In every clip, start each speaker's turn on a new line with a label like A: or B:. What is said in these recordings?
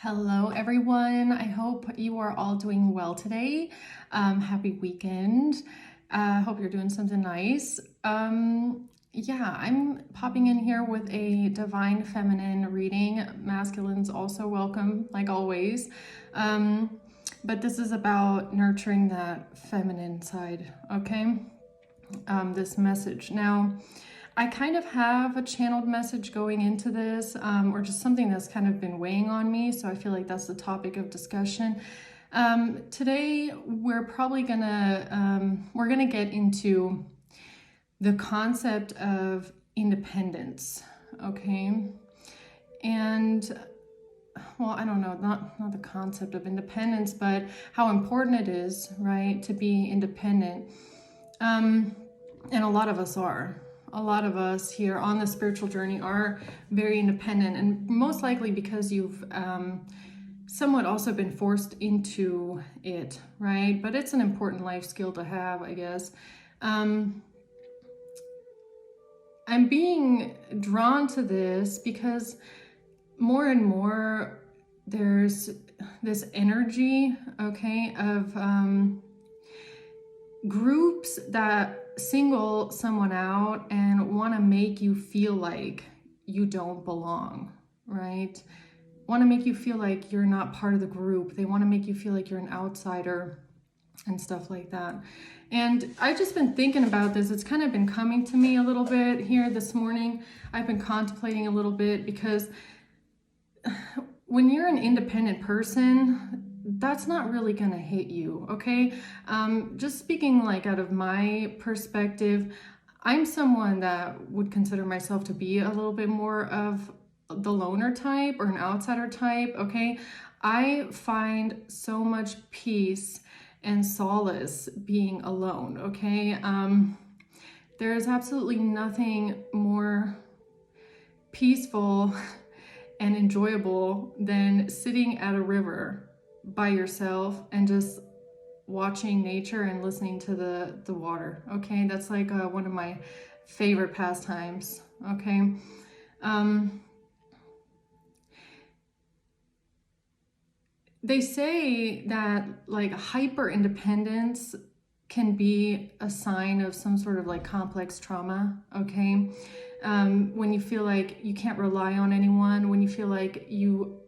A: Hello, everyone. I hope you are all doing well today. Happy weekend. Hope you're doing something nice. Yeah, I'm popping in here with a divine feminine reading. Masculines also welcome, like always. But this is about nurturing that feminine side, okay? This message. Now, I kind of have a channeled message going into this, or just something that's kind of been weighing on me. So I feel like that's the topic of discussion. Today, we're probably we're gonna get into the concept of independence, okay? And well, I don't know, not the concept of independence, but how important it is, right, to be independent. And a lot of us are. A lot of us here on the spiritual journey are very independent, and most likely because you've somewhat also been forced into it, right? But it's an important life skill to have, I guess. I'm being drawn to this because more and more there's this energy, okay, of groups that single someone out and want to make you feel like you don't belong, right? Want to make you feel like you're not part of the group. They want to make you feel like you're an outsider and stuff like that. And I've just been thinking about this. It's kind of been coming to me a little bit here this morning. I've been contemplating a little bit because when you're an independent person, that's not really gonna hit you, okay? Just speaking like out of my perspective, I'm someone that would consider myself to be a little bit more of the loner type or an outsider type, okay? I find so much peace and solace being alone, okay? There is absolutely nothing more peaceful and enjoyable than sitting at a river by yourself and just watching nature and listening to the water, okay? That's like one of my favorite pastimes, okay? They say that like hyper independence can be a sign of some sort of like complex trauma, okay? When you feel like you can't rely on anyone, when you feel like you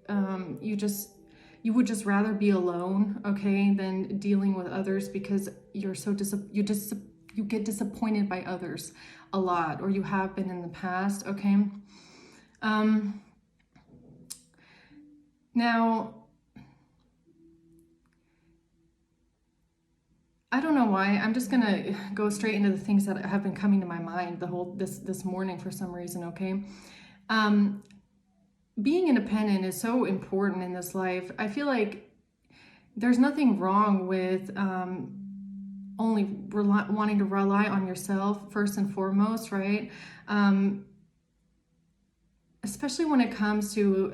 A: would just rather be alone, okay, than dealing with others because you're so you get disappointed by others a lot, or you have been in the past, okay? Now, I don't know why. I'm just gonna go straight into the things that have been coming to my mind this morning for some reason, okay? Being independent is so important in this life. I feel like there's nothing wrong with only wanting to rely on yourself first and foremost, right? Especially when it comes to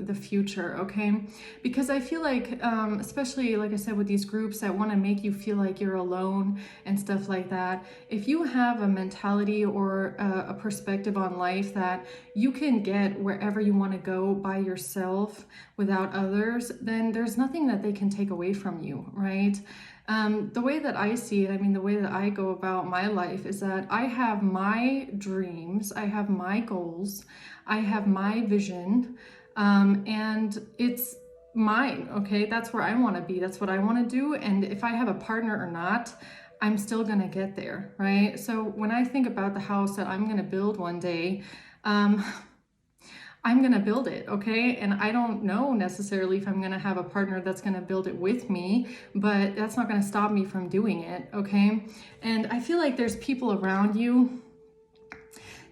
A: the future, okay? Because I feel like, especially like I said, with these groups that want to make you feel like you're alone and stuff like that, if you have a mentality or a perspective on life that you can get wherever you want to go by yourself without others, then there's nothing that they can take away from you, right? The way that I see it, I mean, the way that I go about my life is that I have my dreams, I have my goals, I have my vision, and it's mine, okay? That's where I want to be. That's what I want to do. And if I have a partner or not, I'm still going to get there, right? So when I think about the house that I'm going to build one day, I'm going to build it, okay? And I don't know necessarily if I'm going to have a partner that's going to build it with me, but that's not going to stop me from doing it, okay? And I feel like there's people around you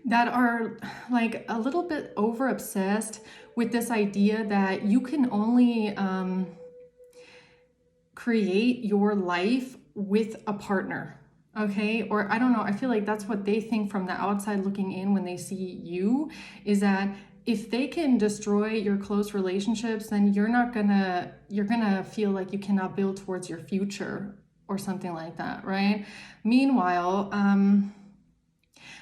A: that are like a little bit over obsessed with this idea that you can only create your life with a partner, okay? Or I don't know, I feel like that's what they think from the outside looking in when they see you, is that if they can destroy your close relationships, then you're gonna feel like you cannot build towards your future or something like that, right? Meanwhile,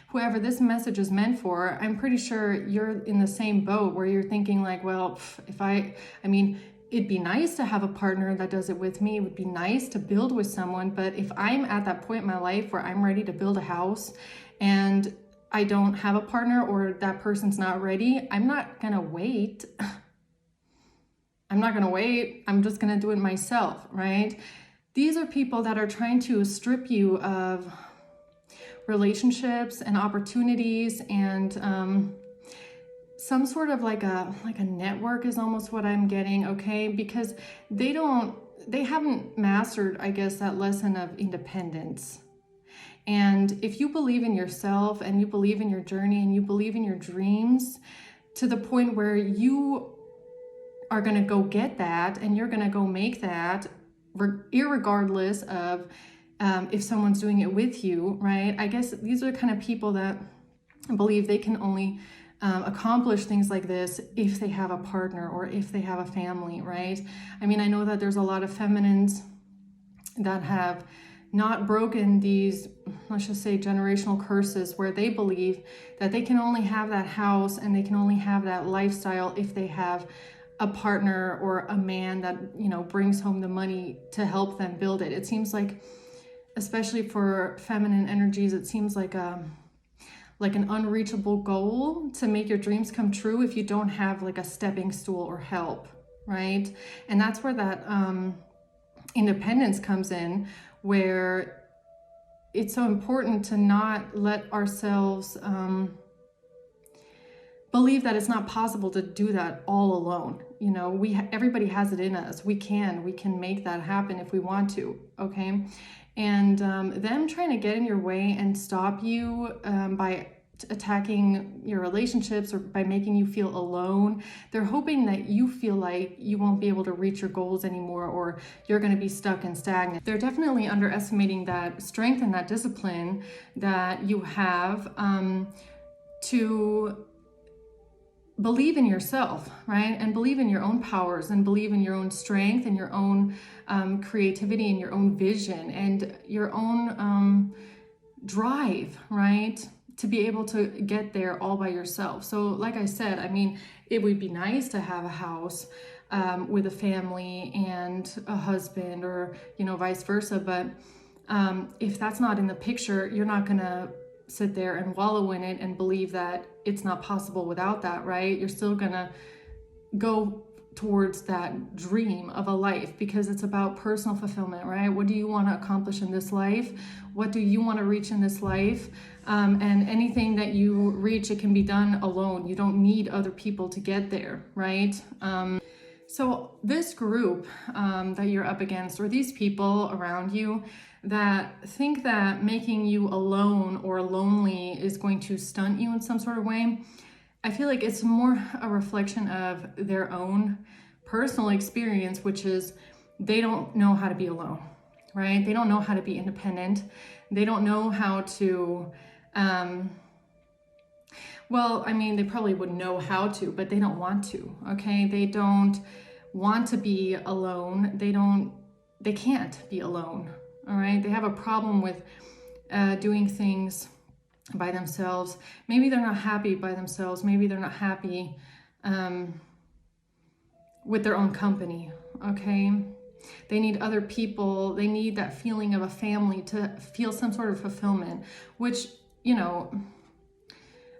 A: whoever this message is meant for, I'm pretty sure you're in the same boat where you're thinking like, well, I mean, it'd be nice to have a partner that does it with me. It would be nice to build with someone. But if I'm at that point in my life where I'm ready to build a house and I don't have a partner, or that person's not ready, I'm not gonna wait. I'm not gonna wait. I'm just gonna do it myself, right? These are people that are trying to strip you of relationships and opportunities and some sort of like a network is almost what I'm getting, okay? Because they haven't mastered, I guess, that lesson of independence. And if you believe in yourself and you believe in your journey and you believe in your dreams to the point where you are going to go get that and you're going to go make that, irregardless of if someone's doing it with you, right? I guess these are the kind of people that believe they can only accomplish things like this if they have a partner or if they have a family, right? I mean, I know that there's a lot of feminines that have not broken these, let's just say, generational curses where they believe that they can only have that house and they can only have that lifestyle if they have a partner or a man that, you know, brings home the money to help them build it. It seems like, especially for feminine energies, it seems like an unreachable goal to make your dreams come true if you don't have like a stepping stool or help, right? And that's where that independence comes in, where it's so important to not let ourselves believe that it's not possible to do that all alone. You know, everybody has it in us. We can make that happen if we want to, okay? And them trying to get in your way and stop you by attacking your relationships or by making you feel alone. They're hoping that you feel like you won't be able to reach your goals anymore, or you're going to be stuck and stagnant. They're definitely underestimating that strength and that discipline that you have to believe in yourself, right? And believe in your own powers and believe in your own strength and your own creativity and your own vision and your own drive, right? To be able to get there all by yourself. So like I said, I mean, it would be nice to have a house with a family and a husband, or, you know, vice versa. But if that's not in the picture, you're not gonna sit there and wallow in it and believe that it's not possible without that, right? You're still gonna go towards that dream of a life, because it's about personal fulfillment, right? What do you want to accomplish in this life? What do you want to reach in this life? And anything that you reach, it can be done alone. You don't need other people to get there, right? So this group that you're up against, or these people around you that think that making you alone or lonely is going to stunt you in some sort of way, I feel like it's more a reflection of their own personal experience, which is they don't know how to be alone, right? They don't know how to be independent. They don't know how to, well, I mean, they probably would know how to, but they don't want to, okay? They don't want to be alone. They can't be alone, all right? They have a problem with doing things by themselves. Maybe they're not happy by themselves. Maybe they're not happy with their own company, okay? They need other people. They need that feeling of a family to feel some sort of fulfillment, which, you know,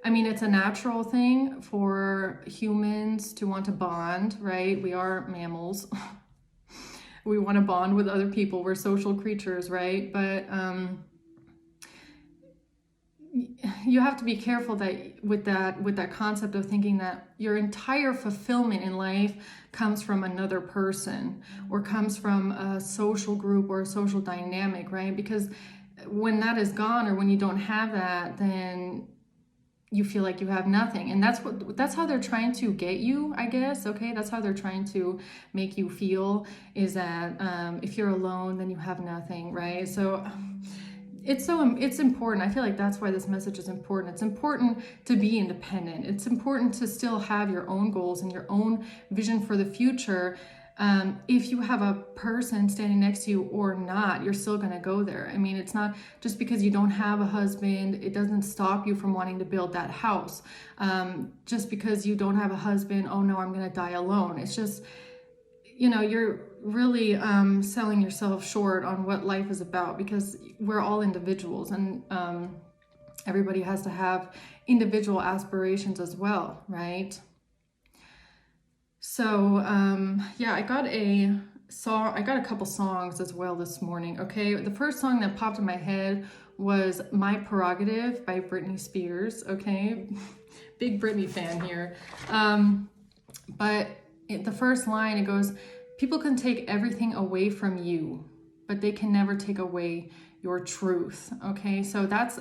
A: I mean, it's a natural thing for humans to want to bond, right? We are mammals. We want to bond with other people. We're social creatures, right? But you have to be careful that with that concept of thinking that your entire fulfillment in life comes from another person or comes from a social group or a social dynamic, right? Because when that is gone, or when you don't have that, then you feel like you have nothing. And that's how they're trying to get you, I guess. Okay, that's how they're trying to make you feel, is that if you're alone, then you have nothing, right? So it's important. I feel like that's why this message is important. It's important to be independent. It's important to still have your own goals and your own vision for the future, If you have a person standing next to you or not, you're still going to go there. I mean, it's not just because you don't have a husband, it doesn't stop you from wanting to build that house. Just because you don't have a husband, oh no, I'm going to die alone. It's just, you're really selling yourself short on what life is about, because we're all individuals, and everybody has to have individual aspirations as well, right? So yeah, I got a couple songs as well this morning. Okay, the first song that popped in my head was My Prerogative by Britney Spears. Okay, big Britney fan here. But the first line, it goes, people can take everything away from you, but they can never take away your truth. Okay, so that's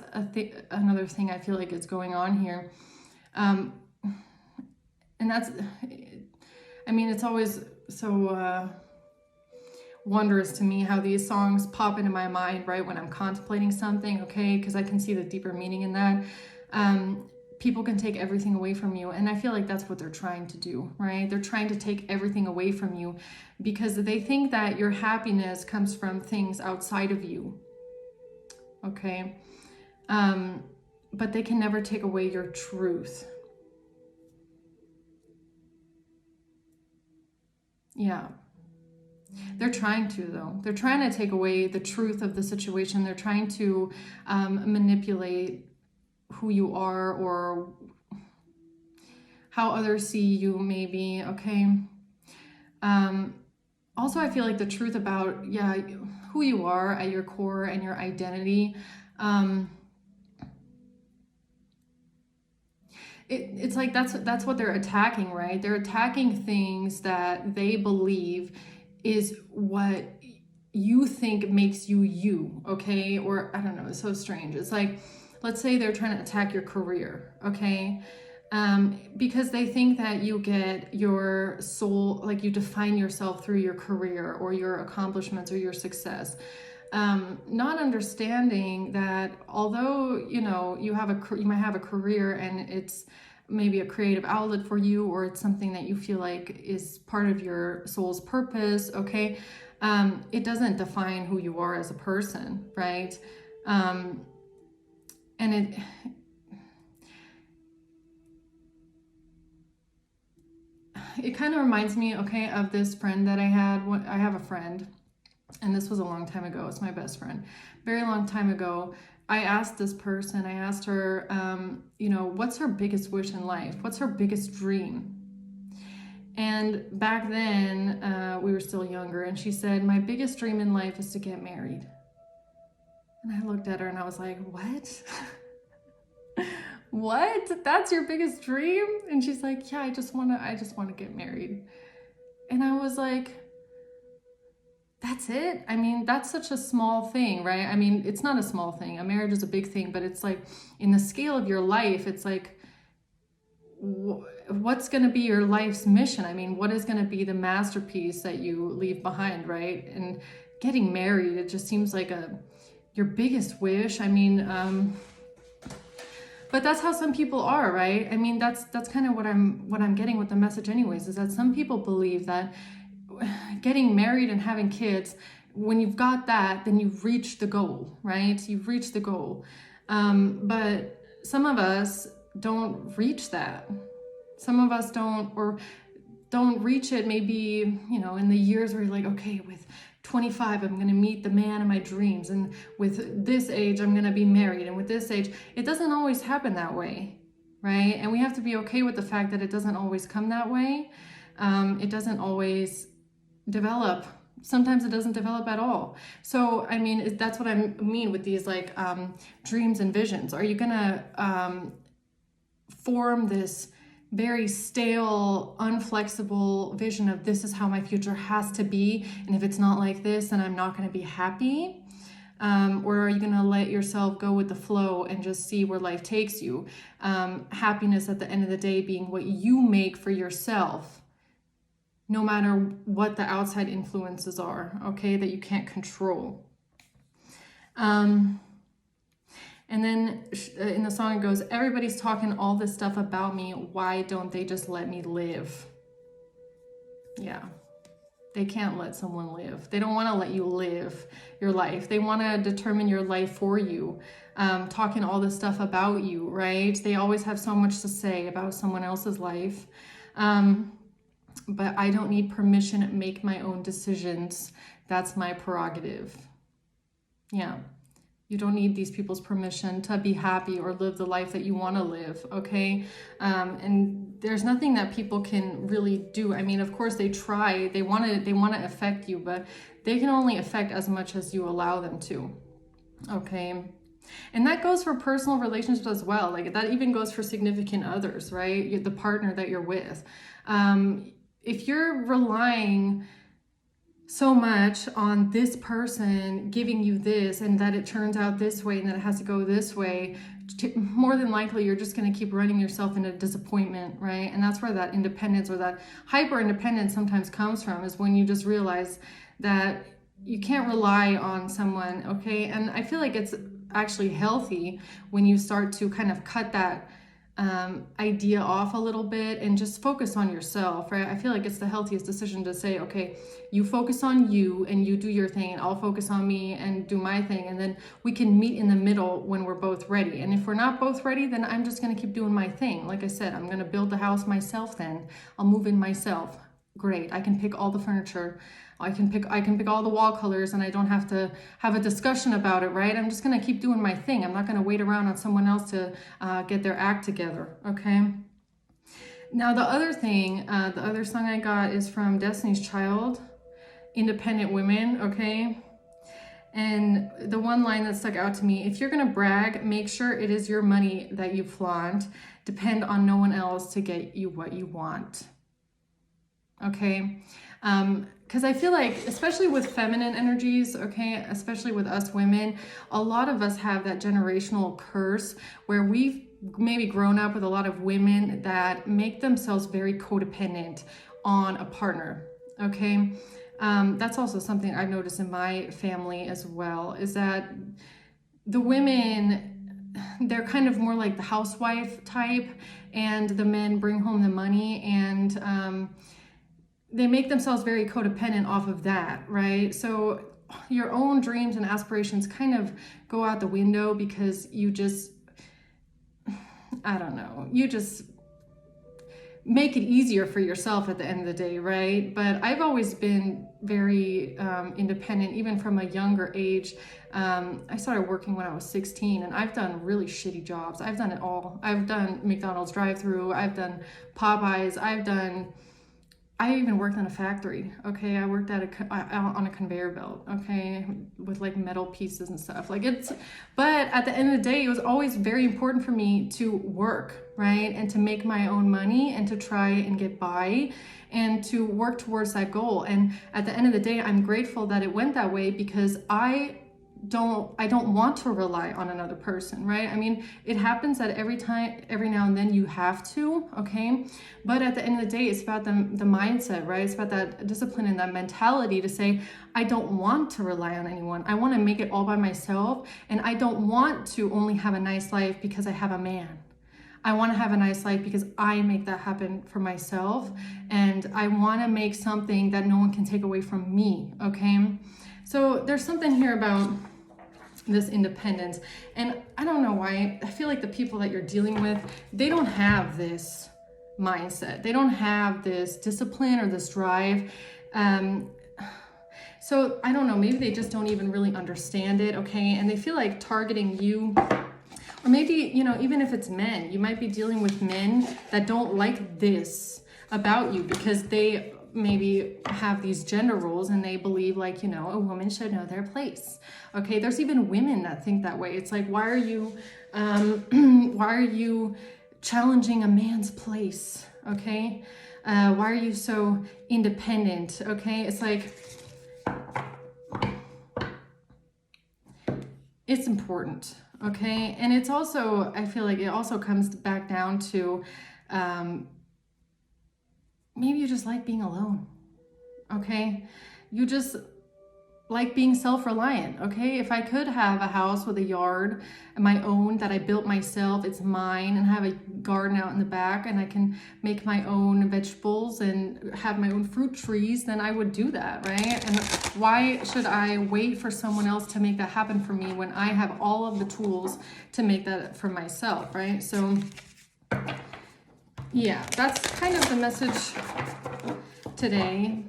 A: another thing I feel like is going on here. And that's, I mean, it's always so wondrous to me how these songs pop into my mind, right, when I'm contemplating something, okay, because I can see the deeper meaning in that. People can take everything away from you, and I feel like that's what they're trying to do, right? They're trying to take everything away from you because they think that your happiness comes from things outside of you, okay? But they can never take away your truth. Yeah. They're trying to, though. They're trying to take away the truth of the situation. They're trying to manipulate who you are or how others see you, maybe, okay? Also, I feel like the truth about, yeah, who you are at your core and your identity, it's like that's what they're attacking, right? They're attacking things that they believe is what you think makes you you, okay? Or I don't know, it's so strange. It's like, let's say they're trying to attack your career, okay? Because they think that you get your soul, like you define yourself through your career or your accomplishments or your success. Not understanding that although, you might have a career and it's maybe a creative outlet for you, or it's something that you feel like is part of your soul's purpose, okay? It doesn't define who you are as a person, right? And it kind of reminds me, okay, of this friend that I had. I have a friend, and this was a long time ago. It's my best friend. Very long time ago, I asked this person, I asked her, what's her biggest wish in life? What's her biggest dream? And back then, we were still younger, and she said, my biggest dream in life is to get married. And I looked at her and I was like, what? What? That's your biggest dream? And she's like, yeah, I just want to get married. And I was like, that's it? I mean, that's such a small thing, right? I mean, it's not a small thing. A marriage is a big thing, but it's like in the scale of your life, it's like, what's going to be your life's mission? I mean, what is going to be the masterpiece that you leave behind, right? And getting married, it just seems like your biggest wish. I mean, but that's how some people are, right? I mean, that's kind of what I'm getting with the message anyways, is that some people believe that getting married and having kids, when you've got that, then you've reached the goal, right? You've reached the goal. But some of us don't reach that. Some of us don't reach it maybe, in the years where you're like, okay, with 25, I'm going to meet the man of my dreams. And with this age, I'm going to be married. And with this age, it doesn't always happen that way, right? And we have to be okay with the fact that it doesn't always come that way. It doesn't always develop. Sometimes it doesn't develop at all. So, I mean, that's what I mean with these like dreams and visions. Are you going to form this very stale, unflexible vision of this is how my future has to be, and if it's not like this, then I'm not going to be happy? Or are you going to let yourself go with the flow and just see where life takes you? Happiness at the end of the day being what you make for yourself, no matter what the outside influences are, okay, that you can't control. And then in the song it goes, everybody's talking all this stuff about me. Why don't they just let me live? Yeah. They can't let someone live. They don't want to let you live your life. They want to determine your life for you, talking all this stuff about you, right? They always have so much to say about someone else's life. But I don't need permission to make my own decisions. That's my prerogative. Yeah. You don't need these people's permission to be happy or live the life that you want to live, okay? And there's nothing that people can really do. I mean, of course they try. They want to affect you, but they can only affect as much as you allow them to, okay? And that goes for personal relationships as well. Like that even goes for significant others, right? The partner that you're with. If you're relying so much on this person giving you this and that it turns out this way and that it has to go this way, more than likely you're just going to keep running yourself into disappointment, right? And that's where that independence or that hyper independence sometimes comes from, is when you just realize that you can't rely on someone, okay? And I feel like it's actually healthy when you start to kind of cut that idea off a little bit and just focus on yourself, right? I feel like it's the healthiest decision to say, okay, you focus on you and you do your thing and I'll focus on me and do my thing, and then we can meet in the middle when we're both ready. And if we're not both ready, then I'm just going to keep doing my thing. Like I said, I'm going to build the house myself, then I'll move in myself. Great. I can pick all the furniture. I can pick all the wall colors, and I don't have to have a discussion about it, right? I'm just going to keep doing my thing. I'm not going to wait around on someone else to get their act together, okay? Now, the other thing, the other song I got is from Destiny's Child, Independent Women, okay? And the one line that stuck out to me: if you're going to brag, make sure it is your money that you flaunt. Depend on no one else to get you what you want. Okay? Because I feel like, especially with feminine energies, okay, especially with us women, a lot of us have that generational curse where we've maybe grown up with a lot of women that make themselves very codependent on a partner, okay? That's also something I've noticed in my family as well, is that the women, they're kind of more like the housewife type, and the men bring home the money, and they make themselves very codependent off of that, right? So your own dreams and aspirations kind of go out the window because you just, I don't know, you just make it easier for yourself at the end of the day, right? But I've always been very independent, even from a younger age. I started working when I was 16, and I've done really shitty jobs. I've done it all. I've done McDonald's drive-thru, I've done Popeyes, I even worked in a factory, okay? I worked on a conveyor belt, okay? With like metal pieces and stuff. But at the end of the day, it was always very important for me to work, right? And to make my own money and to try and get by and to work towards that goal. And at the end of the day, I'm grateful that it went that way, because I don't want to rely on another person, right? I mean, it happens that every now and then you have to, okay? But at the end of the day, it's about the mindset, right? It's about that discipline and that mentality to say, I don't want to rely on anyone. I want to make it all by myself, and I don't want to only have a nice life because I have a man. I want to have a nice life because I make that happen for myself, and I want to make something that no one can take away from me, okay? So there's something here about this independence, and I don't know why. I feel like the people that you're dealing with, they don't have this mindset. They don't have this discipline or this drive. So I don't know, maybe they just don't even really understand it, okay? And they feel like targeting you, or maybe, even if it's men, you might be dealing with men that don't like this about you because they maybe have these gender roles and they believe like, a woman should know their place. Okay, there's even women that think that way. It's like, why are you challenging a man's place? Okay, why are you so independent? Okay, it's like, it's important. Okay, and it's also, I feel like it also comes back down to maybe you just like being alone, okay? You just like being self-reliant, okay? If I could have a house with a yard of my own that I built myself, it's mine, and have a garden out in the back, and I can make my own vegetables and have my own fruit trees, then I would do that, right? And why should I wait for someone else to make that happen for me when I have all of the tools to make that for myself, right? So yeah, that's kind of the message today.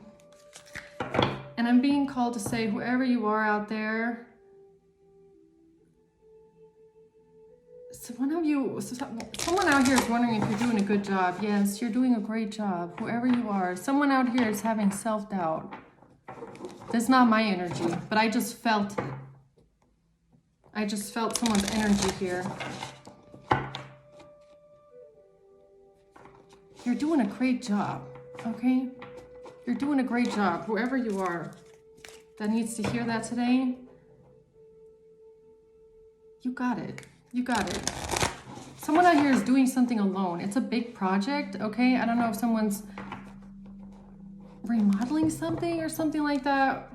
A: And I'm being called to say, whoever you are out there, someone out here is wondering if you're doing a good job. Yes, you're doing a great job, whoever you are. Someone out here is having self-doubt. That's not my energy, but I just felt it. I just felt someone's energy here. You're doing a great job, okay? You're doing a great job, whoever you are that needs to hear that today. You got it. You got it. Someone out here is doing something alone. It's a big project, okay? I don't know if someone's remodeling something or something like that.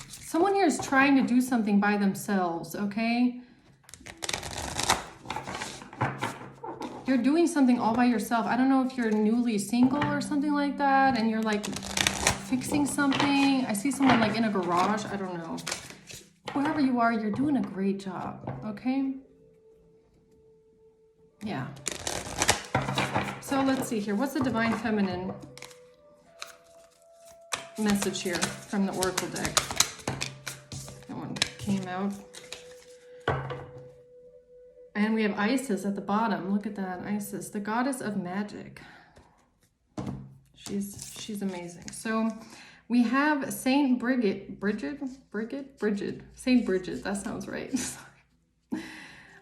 A: Someone here is trying to do something by themselves, okay? You're doing something all by yourself. I don't know if you're newly single or something like that, and you're like fixing something. I see someone like in a garage. I don't know. Wherever you are, you're doing a great job, okay? Yeah. So let's see here. What's the Divine Feminine message here from the Oracle deck? That one came out. And we have Isis at the bottom. Look at that, Isis, the goddess of magic. She's amazing. So we have Saint Bridget, Saint Bridget, that sounds right.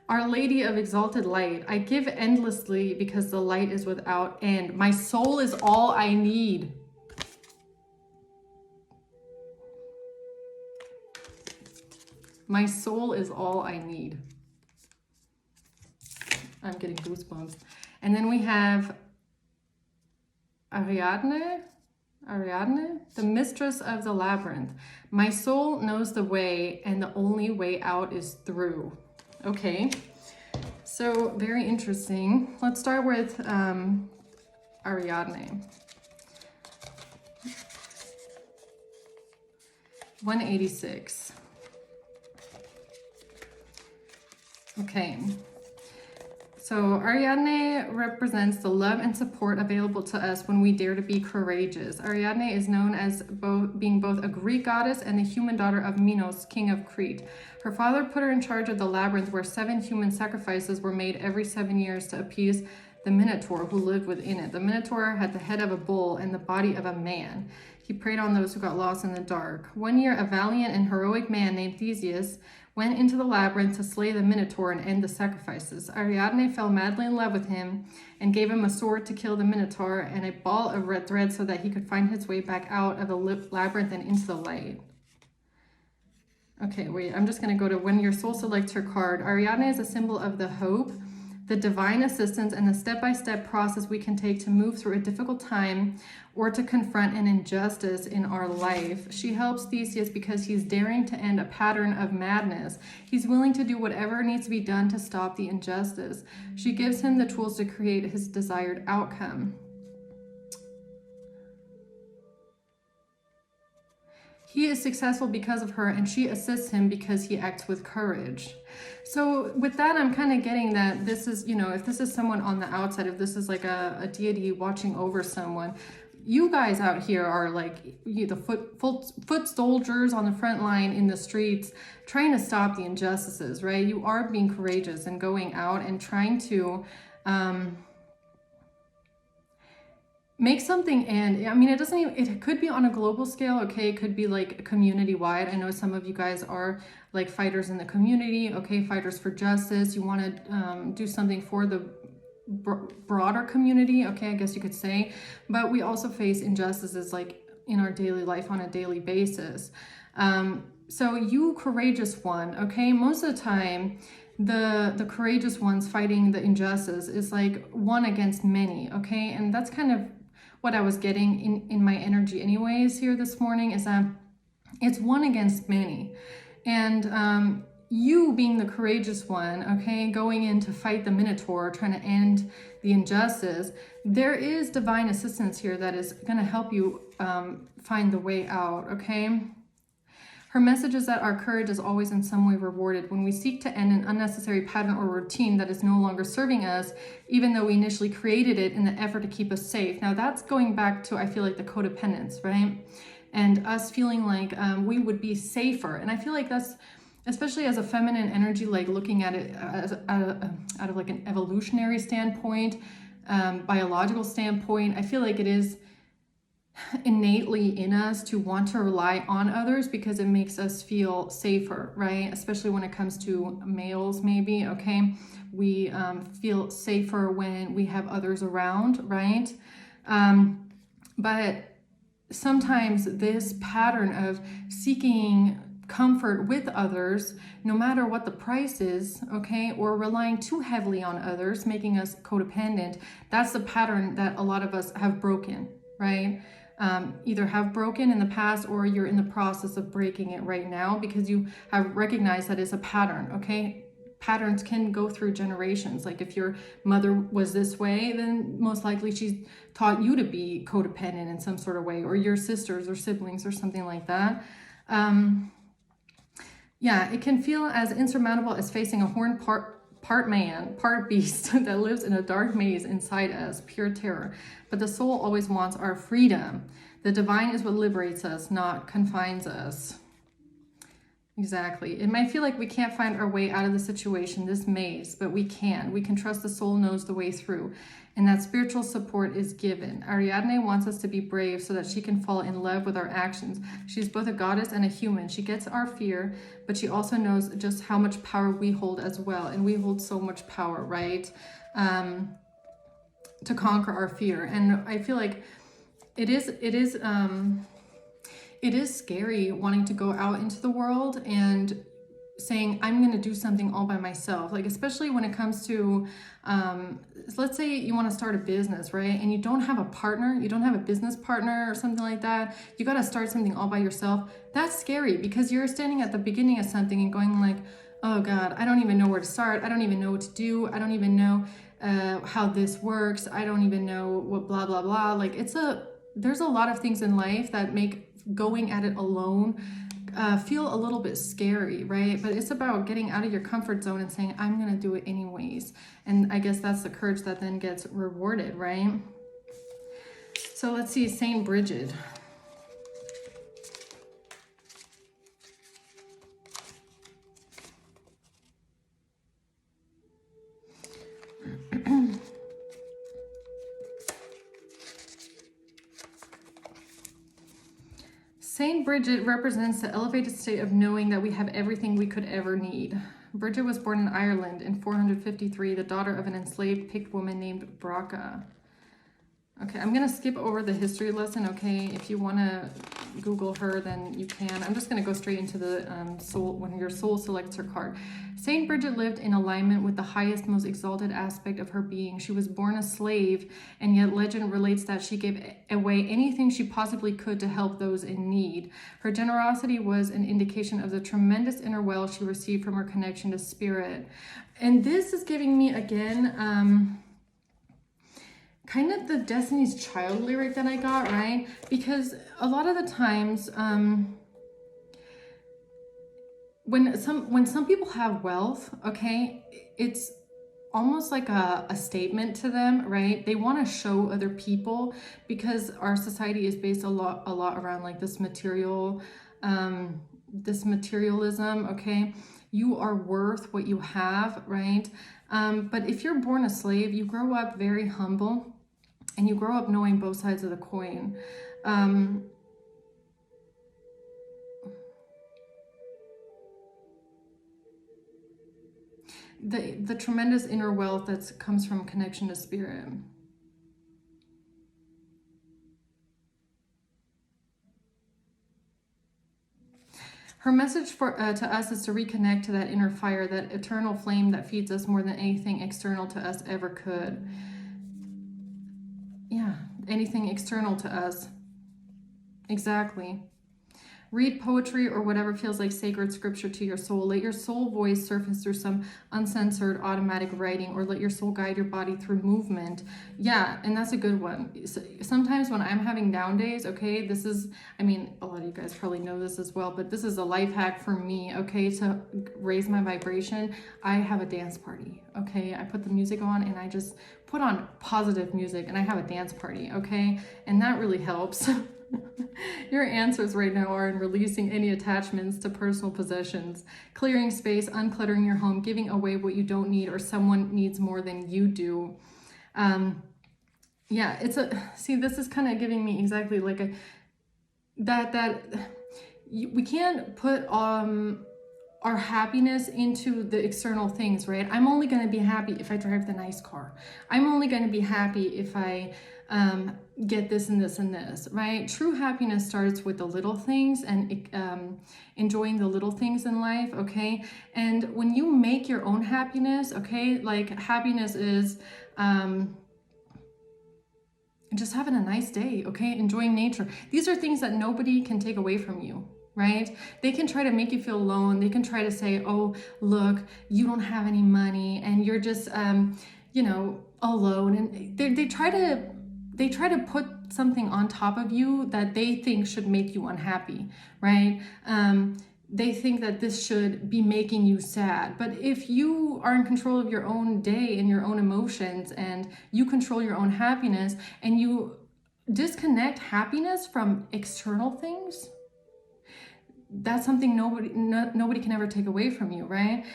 A: Our Lady of Exalted Light. I give endlessly because the light is without end. My soul is all I need. My soul is all I need. I'm getting goosebumps. And then we have Ariadne, the mistress of the labyrinth. My soul knows the way, and the only way out is through. Okay, so very interesting. Let's start with Ariadne. 186. Okay. So Ariadne represents the love and support available to us when we dare to be courageous. Ariadne is known as being both a Greek goddess and the human daughter of Minos, king of Crete. Her father put her in charge of the labyrinth, where 7 human sacrifices were made every 7 years to appease the Minotaur who lived within it. The Minotaur had the head of a bull and the body of a man. He preyed on those who got lost in the dark. One year, a valiant and heroic man named Theseus went into the labyrinth to slay the Minotaur and end the sacrifices. Ariadne fell madly in love with him and gave him a sword to kill the Minotaur and a ball of red thread so that he could find his way back out of the labyrinth and into the light. Okay, wait, I'm just going to go to when your soul selects her card. Ariadne is a symbol of the hope, the divine assistance, and the step-by-step process we can take to move through a difficult time or to confront an injustice in our life. She helps Theseus because he's daring to end a pattern of madness. He's willing to do whatever needs to be done to stop the injustice. She gives him the tools to create his desired outcome. He is successful because of her, and she assists him because he acts with courage. So with that, I'm kind of getting that this is, you know, if this is someone on the outside, if this is like a deity watching over someone, you guys out here are like the foot soldiers on the front line in the streets, trying to stop the injustices, right? You are being courageous and going out and trying to make something end. I mean, it doesn't even, it could be on a global scale, okay? It could be like community wide. I know some of you guys are like fighters in the community, okay? Fighters for justice. You want to do something for the broader community, okay? I guess you could say. But we also face injustices like in our daily life on a daily basis. So you courageous one, okay? Most of the time, the courageous ones fighting the injustice is like one against many, okay? And that's kind of what I was getting in my energy anyways here this morning, is that it's one against many. And you being the courageous one, okay, going in to fight the Minotaur, trying to end the injustice, there is divine assistance here that is going to help you find the way out, okay? Her message is that our courage is always in some way rewarded. When we seek to end an unnecessary pattern or routine that is no longer serving us, even though we initially created it in the effort to keep us safe. Now that's going back to, I feel like, the codependence, right? And us feeling like we would be safer. And I feel like that's, especially as a feminine energy, like looking at it as out of like an evolutionary standpoint, biological standpoint, I feel like it is innately in us to want to rely on others because it makes us feel safer, right? Especially when it comes to males, maybe, okay? We feel safer when we have others around, right? But sometimes this pattern of seeking comfort with others, no matter what the price is, okay, or relying too heavily on others, making us codependent, that's the pattern that a lot of us have broken, right? Either have broken in the past or you're in the process of breaking it right now because you have recognized that it's a pattern, okay? Patterns can go through generations. Like if your mother was this way, then most likely she's taught you to be codependent in some sort of way, or your sisters or siblings or something like that. Yeah, it can feel as insurmountable as facing a horned part man, part beast that lives in a dark maze inside us, pure terror. But the soul always wants our freedom. The divine is what liberates us, not confines us. Exactly. It might feel like we can't find our way out of the situation, this maze, but we can. We can trust the soul knows the way through, and that spiritual support is given. Ariadne wants us to be brave so that she can fall in love with our actions. She's both a goddess and a human. She gets our fear, but she also knows just how much power we hold as well, and we hold so much power, right? To conquer our fear. And I feel like it is scary wanting to go out into the world and saying, I'm going to do something all by myself. Like, especially when it comes to, let's say you want to start a business, right? And you don't have a partner, you don't have a business partner or something like that. You got to start something all by yourself. That's scary because you're standing at the beginning of something and going like, oh God, I don't even know where to start. I don't even know what to do. I don't even know how this works. I don't even know what blah, blah, blah. Like there's a lot of things in life that make going at it alone feel a little bit scary, right? But it's about getting out of your comfort zone and saying, I'm going to do it anyways. And I guess that's the courage that then gets rewarded, right? So let's see, Saint Bridget. Saint Bridget represents the elevated state of knowing that we have everything we could ever need. Bridget was born in Ireland in 453, the daughter of an enslaved Pict woman named Braca. Okay, I'm going to skip over the history lesson, okay? If you want to Google her, then you can. I'm just going to go straight into the soul, when your soul selects her card. Saint Bridget lived in alignment with the highest, most exalted aspect of her being. She was born a slave, and yet legend relates that she gave away anything she possibly could to help those in need. Her generosity was an indication of the tremendous inner wealth she received from her connection to spirit. And this is giving me, again, kind of the Destiny's Child lyric that I got, right? Because a lot of the times, when some people have wealth, okay, it's almost like a statement to them, right? They want to show other people because our society is based a lot around like this materialism, okay? You are worth what you have, right? But if you're born a slave, you grow up very humble. And you grow up knowing both sides of the coin. The tremendous inner wealth that comes from connection to spirit. Her message to us is to reconnect to that inner fire, that eternal flame that feeds us more than anything external to us ever could. Yeah, anything external to us. Exactly. Read poetry or whatever feels like sacred scripture to your soul. Let your soul voice surface through some uncensored automatic writing, or let your soul guide your body through movement. Yeah, and that's a good one. Sometimes when I'm having down days, okay, this is, I mean, a lot of you guys probably know this as well, but this is a life hack for me, okay, to raise my vibration. I have a dance party, okay? I put the music on and I just put on positive music and I have a dance party, okay? And that really helps. Your answers right now are in releasing any attachments to personal possessions, clearing space, uncluttering your home, giving away what you don't need or someone needs more than you do. Yeah, it's a, see, this is kind of giving me exactly like a, we can't put our happiness into the external things, right? I'm only going to be happy if I drive the nice car. I'm only going to be happy if I get this and this and this, right? True happiness starts with the little things and enjoying the little things in life, okay? And when you make your own happiness, okay, like happiness is just having a nice day, okay? Enjoying nature. These are things that nobody can take away from you, right? They can try to make you feel alone. They can try to say, oh, look, you don't have any money and you're just, you know, alone. And they try to put something on top of you that they think should make you unhappy, right? They think that this should be making you sad. But if you are in control of your own day and your own emotions and you control your own happiness and you disconnect happiness from external things, that's something nobody can ever take away from you, right?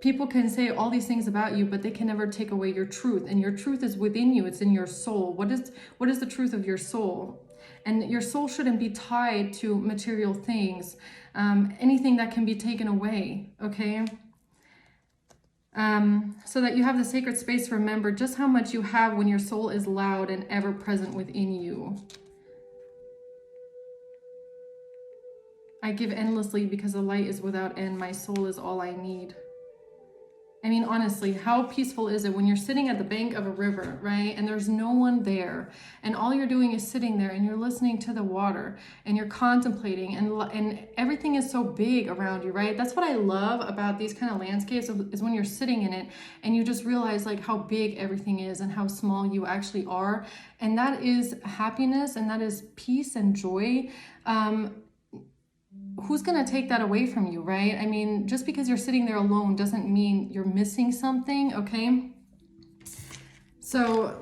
A: People can say all these things about you, but they can never take away your truth. And your truth is within you. It's in your soul. What is the truth of your soul? And your soul shouldn't be tied to material things, anything that can be taken away, okay? So that you have the sacred space to remember just how much you have when your soul is loud and ever present within you. I give endlessly because the light is without end. My soul is all I need. I mean, honestly, how peaceful is it when you're sitting at the bank of a river, right? And there's no one there. And all you're doing is sitting there and you're listening to the water and you're contemplating and everything is so big around you, right? That's what I love about these kind of landscapes is when you're sitting in it and you just realize like how big everything is and how small you actually are. And that is happiness and that is peace and joy. Who's going to take that away from you, right? I mean, just because you're sitting there alone doesn't mean you're missing something, okay? So,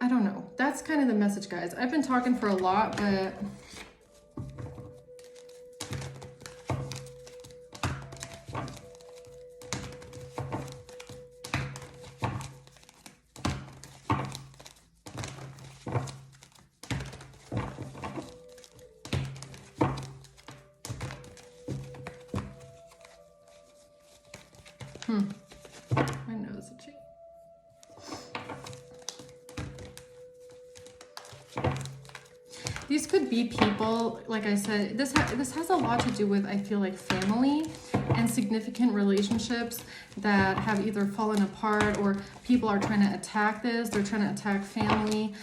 A: I don't know. That's kind of the message, guys. I've been talking for a lot, but my nose itchy. These could be people, like I said, this has a lot to do with, I feel like, family and significant relationships that have either fallen apart or people are trying to attack this. They're trying to attack family,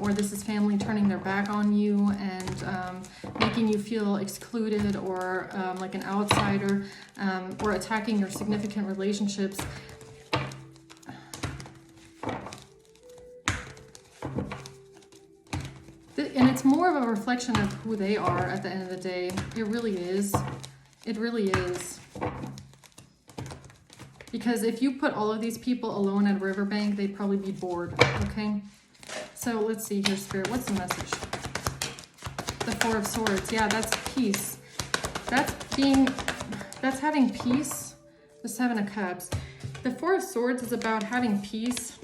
A: or this is family turning their back on you and making you feel excluded or like an outsider, or attacking your significant relationships. And it's more of a reflection of who they are at the end of the day. It really is. It really is. Because if you put all of these people alone at a riverbank, they'd probably be bored, okay? So let's see here, Spirit. What's the message? The Four of Swords. Yeah, that's peace. That's having peace. The Seven of Cups. The Four of Swords is about having peace.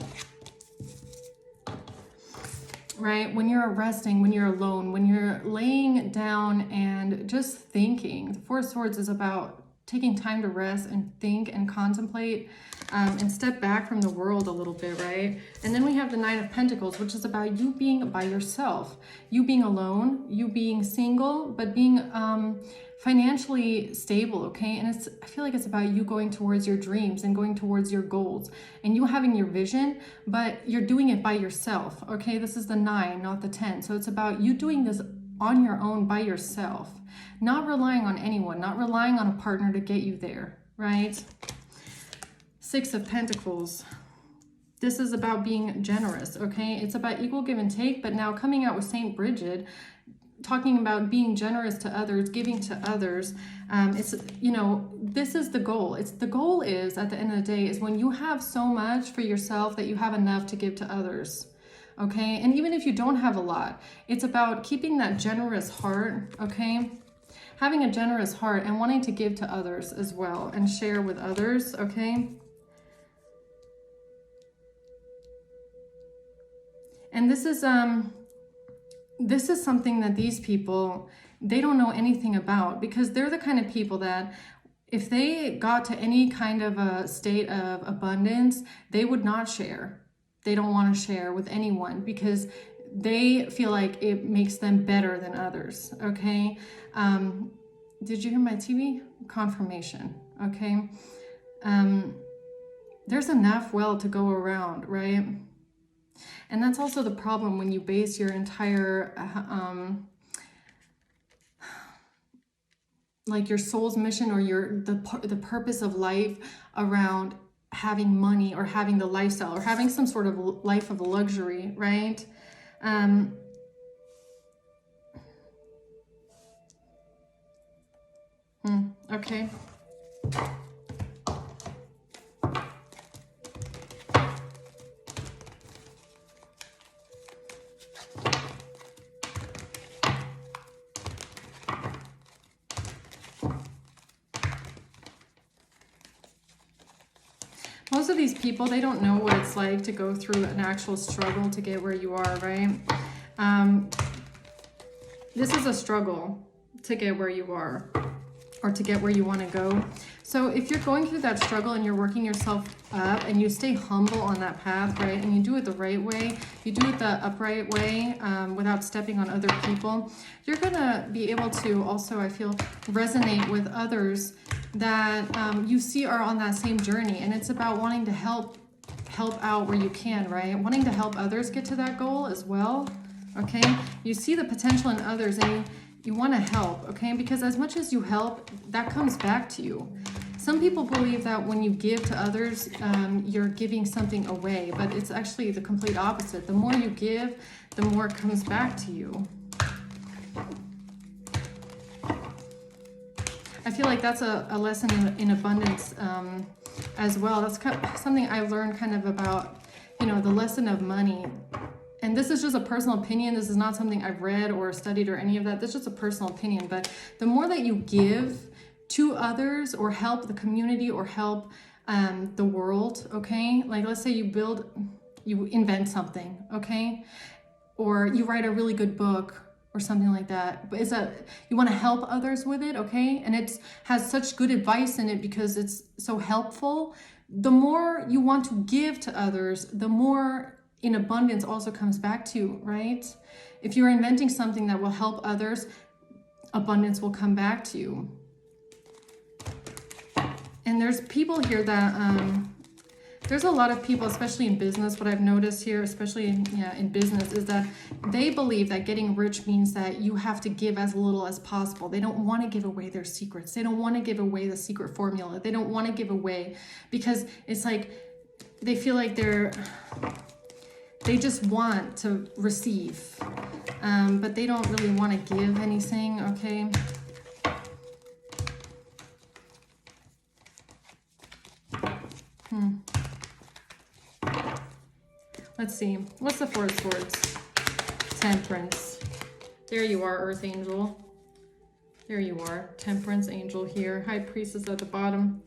A: Right? When you're resting, when you're alone, when you're laying down and just thinking. The Four of Swords is about taking time to rest and think and contemplate and step back from the world a little bit, right? And then we have the Nine of Pentacles, which is about you being by yourself, you being alone, you being single, but being financially stable, okay? And I feel like it's about you going towards your dreams and going towards your goals and you having your vision, but you're doing it by yourself, okay? This is the 9, not the 10. So it's about you doing this on your own by yourself, not relying on anyone, not relying on a partner to get you there, right? 6 of Pentacles. This is about being generous, okay? It's about equal give and take, but now coming out with Saint Bridget, talking about being generous to others, giving to others. It's, you know, this is the goal. The goal is, at the end of the day, is when you have so much for yourself that you have enough to give to others, okay? And even if you don't have a lot, it's about keeping that generous heart, okay? Having a generous heart and wanting to give to others as well and share with others, okay? And this is something that these people, they don't know anything about, because they're the kind of people that if they got to any kind of a state of abundance, they would not share. They don't want to share with anyone because they feel like it makes them better than others, okay? Did you hear my TV? Confirmation, okay? There's enough well to go around, right? And that's also the problem when you base your entire, like your soul's mission or the purpose of life around having money or having the lifestyle or having some sort of life of luxury, right? Okay. Most of these people, they don't know what it's like to go through an actual struggle to get where you are, right? This is a struggle to get where you are or to get where you want to go. So if you're going through that struggle and you're working yourself up and you stay humble on that path, right, and you do it the right way, you do it the upright way without stepping on other people, you're going to be able to also, I feel, resonate with others that you see are on that same journey. And it's about wanting to help out where you can, right? Wanting to help others get to that goal as well, okay? You see the potential in others and you want to help, okay? Because as much as you help, that comes back to you. Some people believe that when you give to others, you're giving something away, but it's actually the complete opposite. The more you give, the more it comes back to you. I feel like that's a lesson in abundance as well. That's something I learned kind of about, you know, the lesson of money. And this is just a personal opinion. This is not something I've read or studied or any of that. This is just a personal opinion. But the more that you give to others or help the community or help the world, okay? Like let's say you invent something, okay? Or you write a really good book or something like that. But you want to help others with it, okay? And it has such good advice in it because it's so helpful. The more you want to give to others, the more in abundance also comes back to you, right? If you're inventing something that will help others, abundance will come back to you. And there's people here that, there's a lot of people, especially in business, what I've noticed here, especially in business, is that they believe that getting rich means that you have to give as little as possible. They don't want to give away their secrets. They don't want to give away the secret formula. They don't want to give away because it's like they feel like they just want to receive, but they don't really want to give anything, okay? Let's see. What's the Four of Swords? Temperance. There you are, Earth Angel. There you are. Temperance Angel here. High Priestess at the bottom.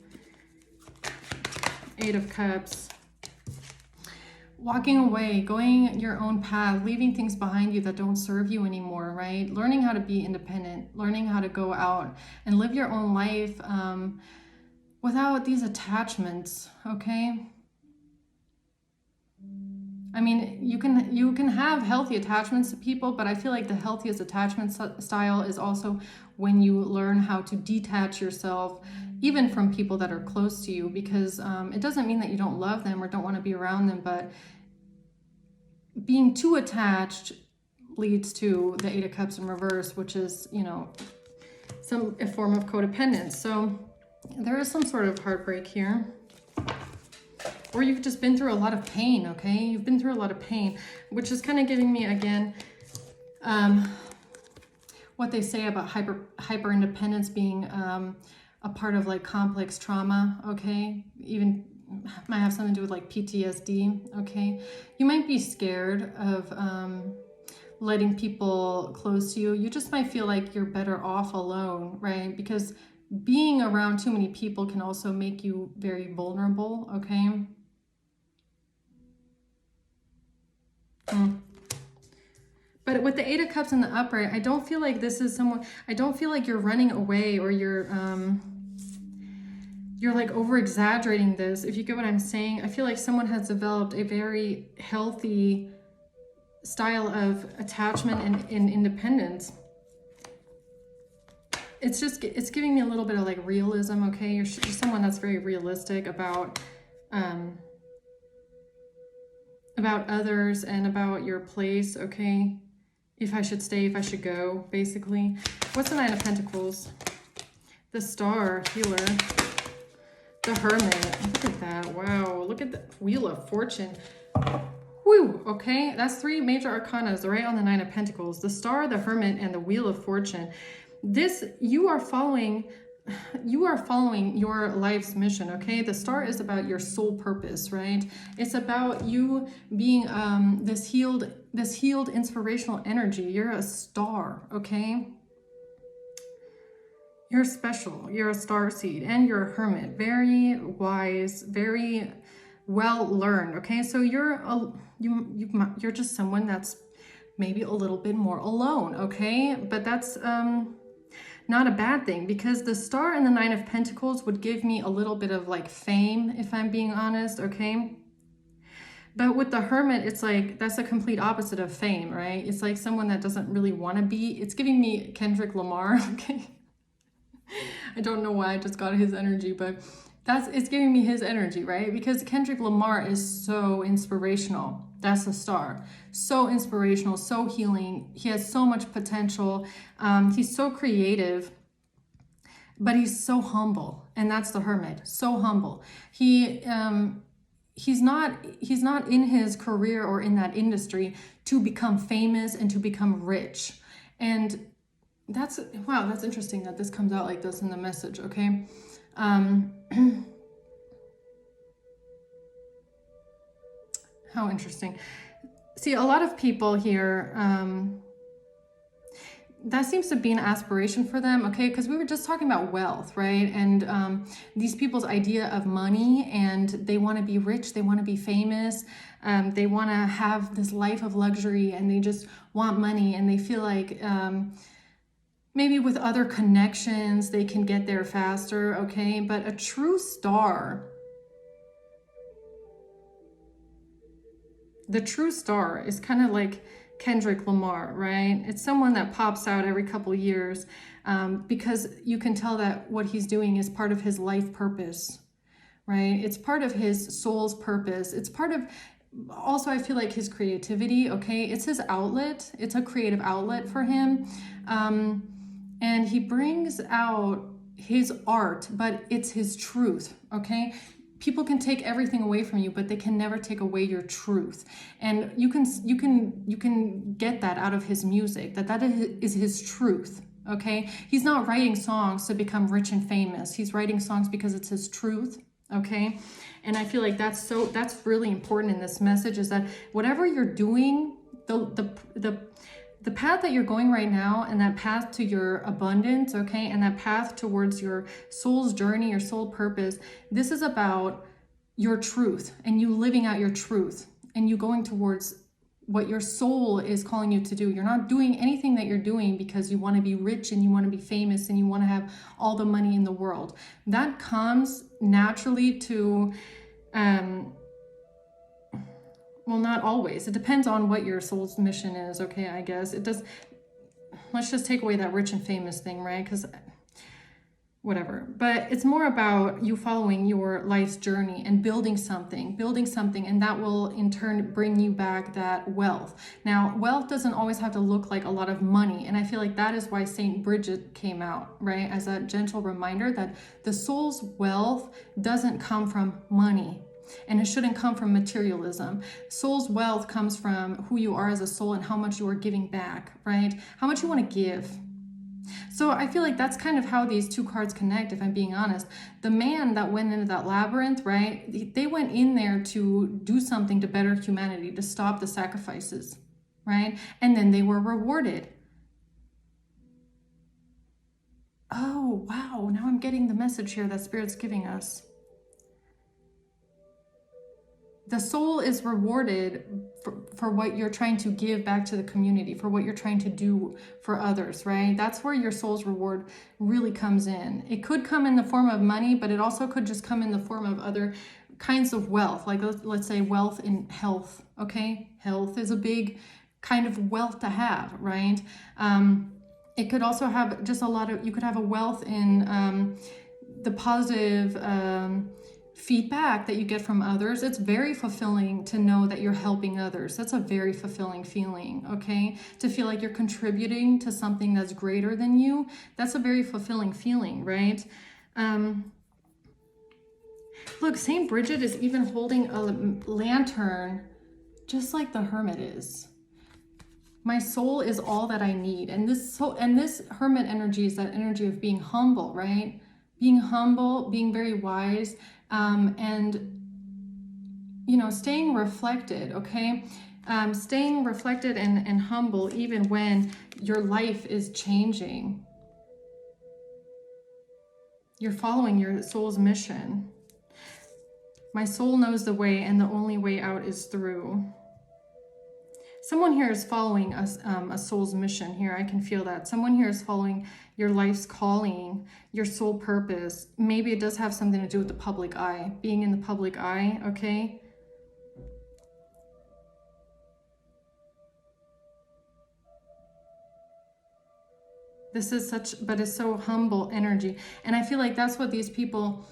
A: Eight of Cups. Walking away, going your own path, leaving things behind you that don't serve you anymore, right? Learning how to be independent, learning how to go out and live your own life without these attachments, okay? I mean, you can have healthy attachments to people, but I feel like the healthiest attachment style is also when you learn how to detach yourself, even from people that are close to you, because it doesn't mean that you don't love them or don't want to be around them, but being too attached leads to the Eight of Cups in reverse, which is, you know, a form of codependence. So there is some sort of heartbreak here. Or you've just been through a lot of pain, okay? You've been through a lot of pain, which is kind of giving me, again, what they say about hyper independence being a part of like complex trauma, okay? Even might have something to do with like PTSD, okay? You might be scared of letting people close to you. You just might feel like you're better off alone, right? Because being around too many people can also make you very vulnerable, okay? But with the Eight of Cups in the upright, I don't feel like this is someone, I don't feel like you're running away or you're like over exaggerating this. If you get what I'm saying, I feel like someone has developed a very healthy style of attachment and independence. It's just, it's giving me a little bit of like realism, okay? You're someone that's very realistic about others and about your place, okay? If I should stay, if I should go, basically. What's the Nine of Pentacles? The Star, Healer. The Hermit. Look at that. Wow. Look at the Wheel of Fortune. Whew. Okay. That's three major arcanas right on the Nine of Pentacles. The Star, the Hermit, and the Wheel of Fortune. This, you are following your life's mission, okay? The Star is about your soul purpose, right? It's about you being this healed inspirational energy. You're a star, okay? You're special. You're a star seed and you're a hermit. Very wise, very well learned, okay? So you're just someone that's maybe a little bit more alone, okay? But that's not a bad thing, because the Star and the Nine of Pentacles would give me a little bit of like fame, if I'm being honest, okay? But with the Hermit, it's like, that's a complete opposite of fame, right? It's like someone that doesn't really want to be. It's giving me Kendrick Lamar, okay? I don't know why I just got his energy, but it's giving me his energy, right? Because Kendrick Lamar is so inspirational. That's the Star. So inspirational, so healing. He has so much potential. He's so creative, but he's so humble. And that's the Hermit. So humble. He's not in his career or in that industry to become famous and to become rich. And that's interesting that this comes out like this in the message, okay? How interesting. See, a lot of people here, that seems to be an aspiration for them, okay? Because we were just talking about wealth, right? And these people's idea of money, and they want to be rich, they want to be famous, they want to have this life of luxury, and they just want money, and they feel like maybe with other connections they can get there faster, okay? But a true star, the true star is kind of like Kendrick Lamar, right? It's someone that pops out every couple years because you can tell that what he's doing is part of his life purpose, right? It's part of his soul's purpose. It's part of, also I feel like his creativity, okay? It's his outlet. It's a creative outlet for him. And he brings out his art, but it's his truth, okay? People can take everything away from you, but they can never take away your truth. And you can get that out of his music, that is his truth, okay? He's not writing songs to become rich and famous. He's writing songs because it's his truth, okay? And I feel like that's really important in this message, is that whatever you're doing, the path that you're going right now, and that path to your abundance, okay, and that path towards your soul's journey, your soul purpose, this is about your truth and you living out your truth and you going towards what your soul is calling you to do. You're not doing anything that you're doing because you want to be rich and you want to be famous and you want to have all the money in the world. That comes naturally to well, not always. It depends on what your soul's mission is, okay, I guess. It does, let's just take away that rich and famous thing, right? Because whatever. But it's more about you following your life's journey and building something, and that will in turn bring you back that wealth. Now, wealth doesn't always have to look like a lot of money. And I feel like that is why Saint Bridget came out, right? As a gentle reminder that the soul's wealth doesn't come from money. And it shouldn't come from materialism. Soul's wealth comes from who you are as a soul and how much you are giving back, right? How much you want to give. So I feel like that's kind of how these two cards connect, if I'm being honest. The man that went into that labyrinth, right? They went in there to do something to better humanity, to stop the sacrifices, right? And then they were rewarded. Oh, wow. Now I'm getting the message here that Spirit's giving us. The soul is rewarded for what you're trying to give back to the community, for what you're trying to do for others, right? That's where your soul's reward really comes in. It could come in the form of money, but it also could just come in the form of other kinds of wealth. Like let's say wealth in health, okay? Health is a big kind of wealth to have, right? It could also have just a lot of, you could have a wealth in the positive feedback that you get from others. It's very fulfilling to know that you're helping others. That's a very fulfilling feeling, okay? To feel like you're contributing to something that's greater than you. That's a very fulfilling feeling, right? Look, Saint Bridget is even holding a lantern just like the hermit is. My soul is all that I need. And this hermit energy is that energy of being humble, right? Being humble, being very wise, and, you know, staying reflected, okay? Staying reflected and humble even when your life is changing. You're following your soul's mission. My soul knows the way, and the only way out is through. Someone here is following a soul's mission here. I can feel that. Someone here is following your life's calling, your soul purpose. Maybe it does have something to do with the public eye, being in the public eye, okay? This is but it's so humble energy. And I feel like that's what these people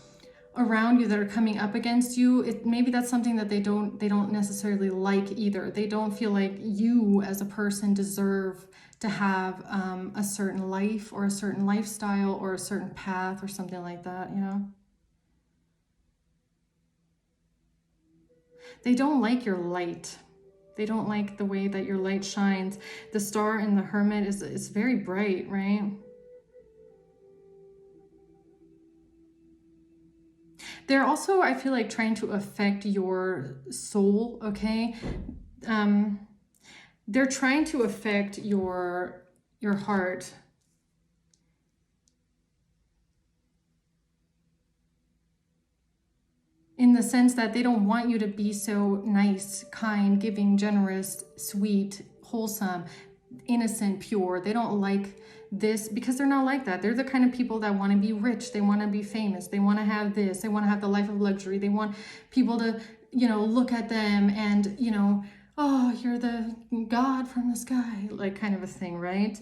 A: around you that are coming up against you, maybe that's something that they don't necessarily like either. They don't feel like you as a person deserve to have a certain life or a certain lifestyle or a certain path or something like that, you know? They don't like your light. They don't like the way that your light shines. The star in the hermit is very bright, right? They're also, I feel like, trying to affect your soul, okay? They're trying to affect your heart. In the sense that they don't want you to be so nice, kind, giving, generous, sweet, wholesome, innocent, pure. They don't like this because they're not like that. They're the kind of people that want to be rich. They want to be famous. They want to have this. They want to have the life of luxury. They want people to, you know, look at them and, you know, oh, you're the God from the sky, like kind of a thing, right?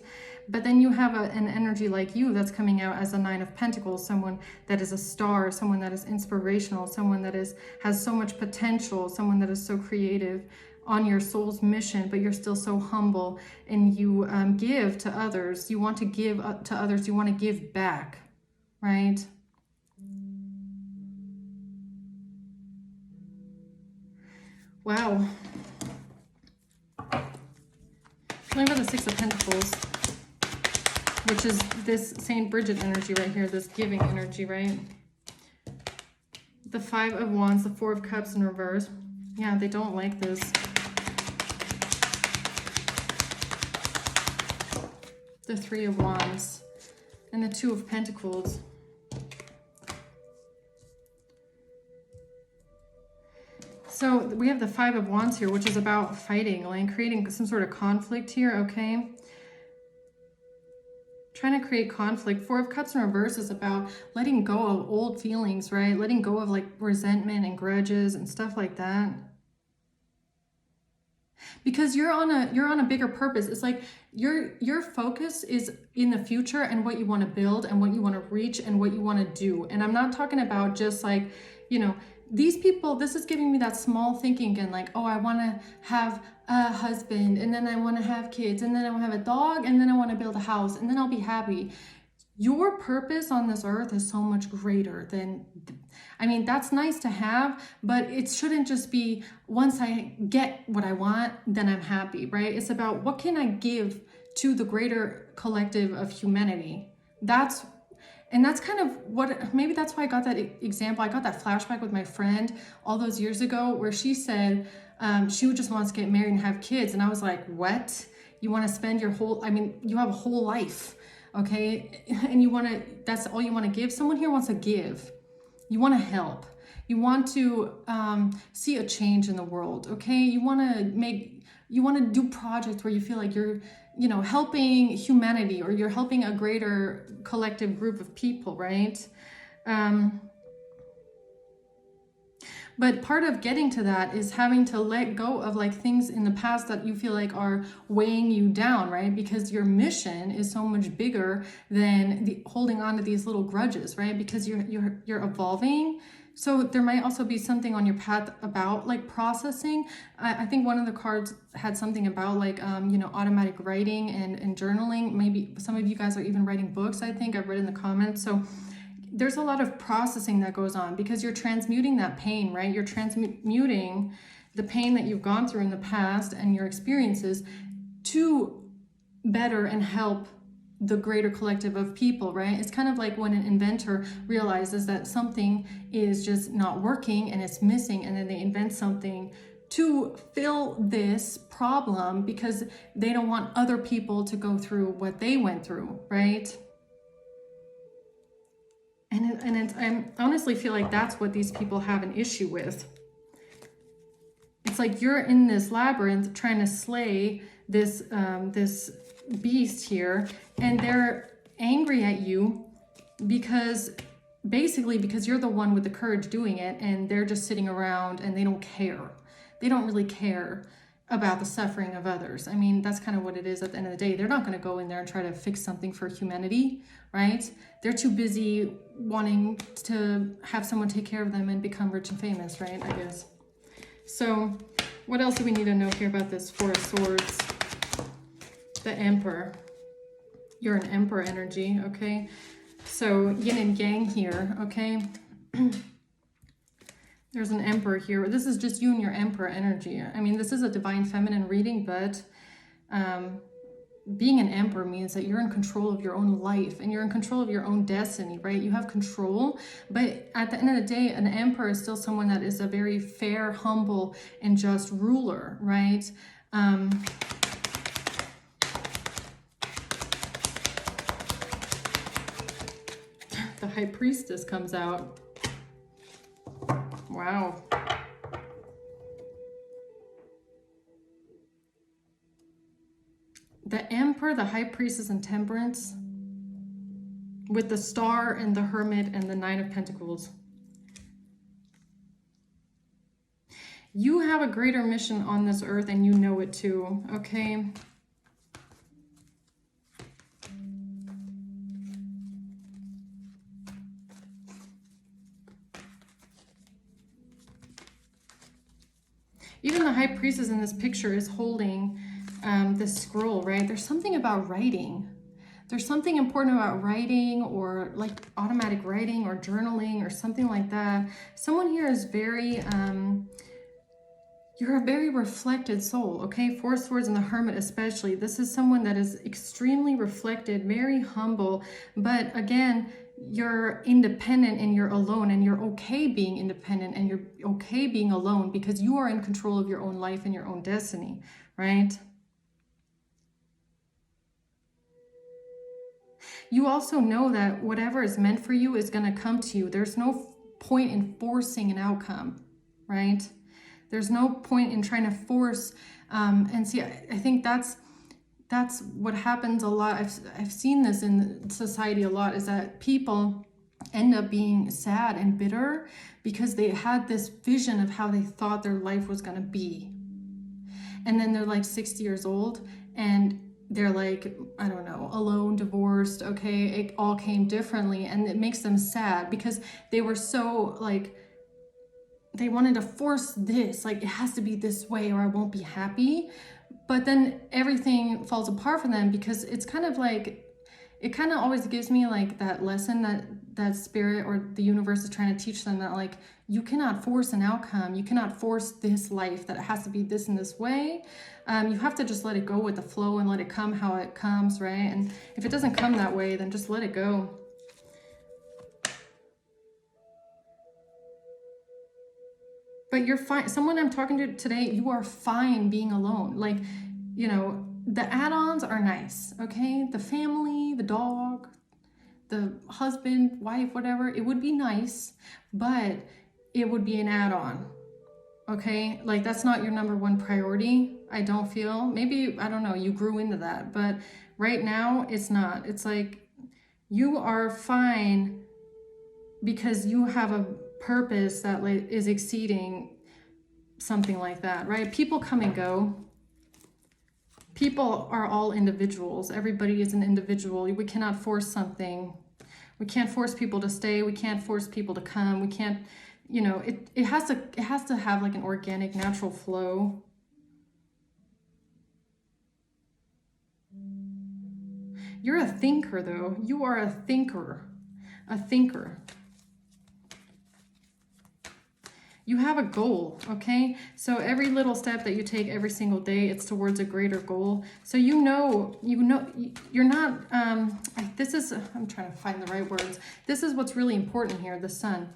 A: But then you have an energy like you that's coming out as a Nine of Pentacles, someone that is a star, someone that is inspirational, someone that has so much potential, someone that is so creative on your soul's mission, but you're still so humble and you give to others. You want to give to others. You want to give back, right? Wow. What about the Six of Pentacles, which is this Saint Bridget energy right here, this giving energy, right? The Five of Wands, the Four of Cups in reverse. Yeah, they don't like this. The Three of Wands and the Two of Pentacles. So we have the Five of Wands here, which is about fighting, like creating some sort of conflict here, okay? Trying to create conflict. Four of Cups in reverse is about letting go of old feelings, right? Letting go of like resentment and grudges and stuff like that. because you're on a bigger purpose. It's like your focus is in the future and what you want to build and what you want to reach and what you want to do. And I'm not talking about just like, these people, this is giving me that small thinking again, like, oh, I want to have a husband, and then I want to have kids, and then I want to have a dog, and then I want to build a house, and then I'll be happy. Your purpose on this earth is so much greater than, that's nice to have, but it shouldn't just be once I get what I want, then I'm happy, right? It's about what can I give to the greater collective of humanity. That's kind of what, maybe that's why I got that example. I got that flashback with my friend all those years ago where she said she just wants to get married and have kids. And I was like, what? You want to spend your whole, you have a whole life, okay? And that's all you want to give? Someone here wants to give. You want to help. You want to see a change in the world, okay? You want to do projects where you feel like you're, helping humanity, or you're helping a greater collective group of people, right? But part of getting to that is having to let go of like things in the past that you feel like are weighing you down, right? Because your mission is so much bigger than holding on to these little grudges, right? Because you're evolving. So there might also be something on your path about like processing. I think one of the cards had something about like, automatic writing and journaling. Maybe some of you guys are even writing books, I think I've read in the comments. So there's a lot of processing that goes on because you're transmuting that pain, right? You're transmuting the pain that you've gone through in the past and your experiences to better and help the greater collective of people, right? It's kind of like when an inventor realizes that something is just not working and it's missing, and then they invent something to fill this problem because they don't want other people to go through what they went through, right? I honestly feel like that's what these people have an issue with. It's like you're in this labyrinth trying to slay this beast here, and they're angry at you because you're the one with the courage doing it, and they're just sitting around and they don't care. They don't really care about the suffering of others. That's kind of what it is at the end of the day. They're not going to go in there and try to fix something for humanity, right? They're too busy wanting to have someone take care of them and become rich and famous, right? I guess. So what else do we need to know here about this Four of Swords? The Emperor. You're an Emperor energy, okay? So yin and yang here, okay? There's an Emperor here. This is just you and your Emperor energy. This is a divine feminine reading, but being an Emperor means that you're in control of your own life and you're in control of your own destiny, right? You have control, but at the end of the day, an Emperor is still someone that is a very fair, humble, and just ruler, right? The High Priestess comes out. Wow. The Emperor, the High Priestess, and Temperance, with the Star and the Hermit and the Nine of Pentacles. You have a greater mission on this earth and you know it too, okay? Even the High Priestess in this picture is holding this scroll, right? There's something about writing. There's something important about writing, or like automatic writing or journaling or something like that. Someone here is very, you're a very reflected soul, okay? Four of Swords and the Hermit especially. This is someone that is extremely reflected, very humble, but again, you're independent and you're alone, and you're okay being independent and you're okay being alone because you are in control of your own life and your own destiny, right? You also know that whatever is meant for you is going to come to you. There's no point in forcing an outcome, right? There's no point in trying to force, and see, I think that's what happens a lot. I've seen this in society a lot, is that people end up being sad and bitter because they had this vision of how they thought their life was going to be. and then they're like 60 years old and they're like, I don't know, alone, divorced, okay? It all came differently, and it makes them sad because they were so like, they wanted to force this, like it has to be this way or I won't be happy. But then everything falls apart for them because it's kind of like, it kind of always gives me like that lesson that spirit or the universe is trying to teach them, that like you cannot force an outcome. You cannot force this life, that it has to be this and this way. You have to just let it go with the flow and let it come how it comes, right? And if it doesn't come that way, then just let it go. But you're fine. Someone I'm talking to today, you are fine being alone. Like, you know, the add-ons are nice, okay? The family, the dog, the husband, wife, whatever, it would be nice, but it would be an add-on, okay? Like, that's not your number one priority, I don't feel. Maybe, I don't know, you grew into that, but right now it's not. It's like you are fine because you have a purpose that is exceeding something like that, right? People come and go. People are all individuals. Everybody is an individual. We cannot force something. We can't force people to stay. We can't force people to come. We can't, you know, it has to have like an organic, natural flow. You're a thinker though. You are a thinker. A thinker. You have a goal, okay? So every little step that you take every single day, it's towards a greater goal. So you know, you're not, I'm trying to find the right words. This is what's really important here, the sun.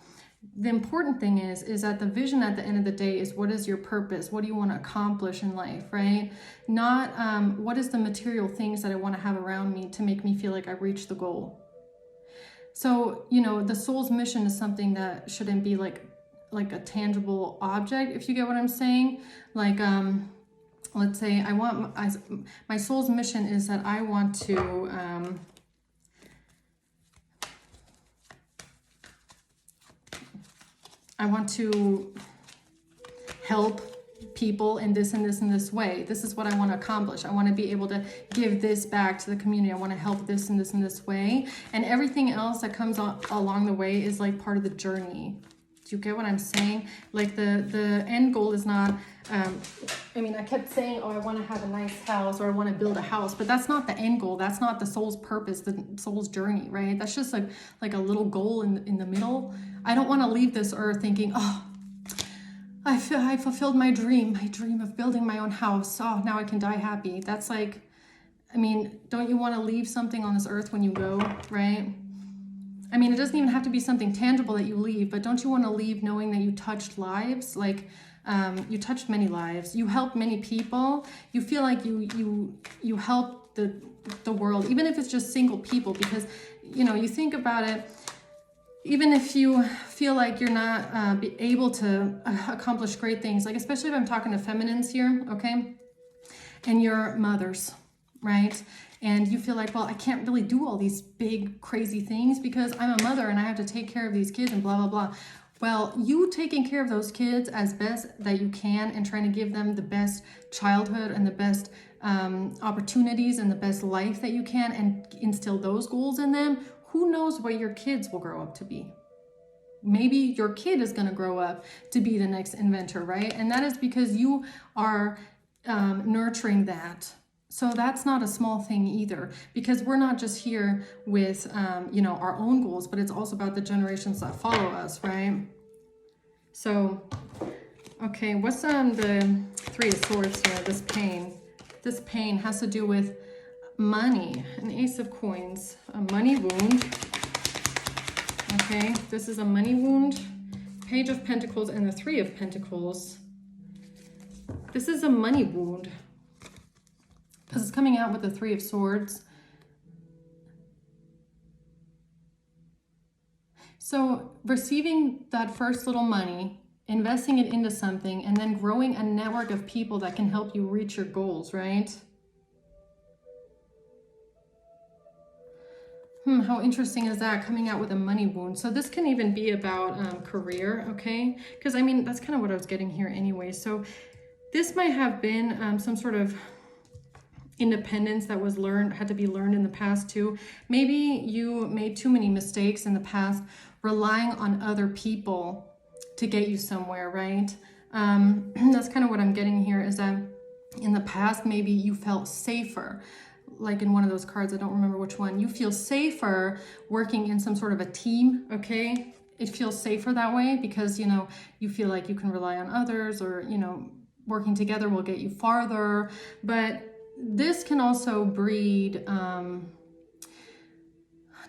A: The important thing is that the vision at the end of the day is, what is your purpose? What do you want to accomplish in life, right? Not what is the material things that I want to have around me to make me feel like I've reached the goal. So, you know, the soul's mission is something that shouldn't be like a tangible object, if you get what I'm saying. Like, let's say my soul's mission is that I want to help people in this and this and this way. This is what I want to accomplish. I want to be able to give this back to the community. I want to help this and this and this way. And everything else that comes along the way is like part of the journey. Do you get what I'm saying? Like the end goal is not, I mean, I kept saying, oh, I want to have a nice house, or I want to build a house, but that's not the end goal. That's not the soul's purpose, the soul's journey, right? That's just like a little goal in the middle. I don't want to leave this earth thinking, oh, I fulfilled my dream of building my own house. Oh, now I can die happy. That's like, I mean, don't you want to leave something on this earth when you go, right? I mean, it doesn't even have to be something tangible that you leave, but don't you want to leave knowing that you touched lives? Like, you touched many lives. You helped many people. You feel like you helped the world, even if it's just single people, because, you know, you think about it, even if you feel like you're not able to accomplish great things, like especially if I'm talking to feminines here, okay, and you're mothers, right? And you feel like, well, I can't really do all these big, crazy things because I'm a mother and I have to take care of these kids and blah, blah, blah. Well, you taking care of those kids as best that you can and trying to give them the best childhood and the best opportunities and the best life that you can and instill those goals in them, who knows what your kids will grow up to be? Maybe your kid is going to grow up to be the next inventor, right? And that is because you are nurturing that. So that's not a small thing either, because we're not just here with, you know, our own goals, but it's also about the generations that follow us, right? So, okay, what's the Three of Swords here, this pain? This pain has to do with money, an Ace of Coins, a money wound. Okay, this is a money wound, Page of Pentacles and the Three of Pentacles. This is a money wound, because it's coming out with the Three of Swords. So receiving that first little money, investing it into something, and then growing a network of people that can help you reach your goals, right? How interesting is that, coming out with a money wound? So this can even be about career, okay? Because I mean, that's kind of what I was getting here anyway. So This might have been some sort of independence that was had to be learned in the past too. Maybe you made too many mistakes in the past, relying on other people to get you somewhere, right? That's kind of what I'm getting here, is that in the past, maybe you felt safer. Like in one of those cards, I don't remember which one, you feel safer working in some sort of a team, okay? It feels safer that way because, you know, you feel like you can rely on others, or, you know, working together will get you farther. But this can also breed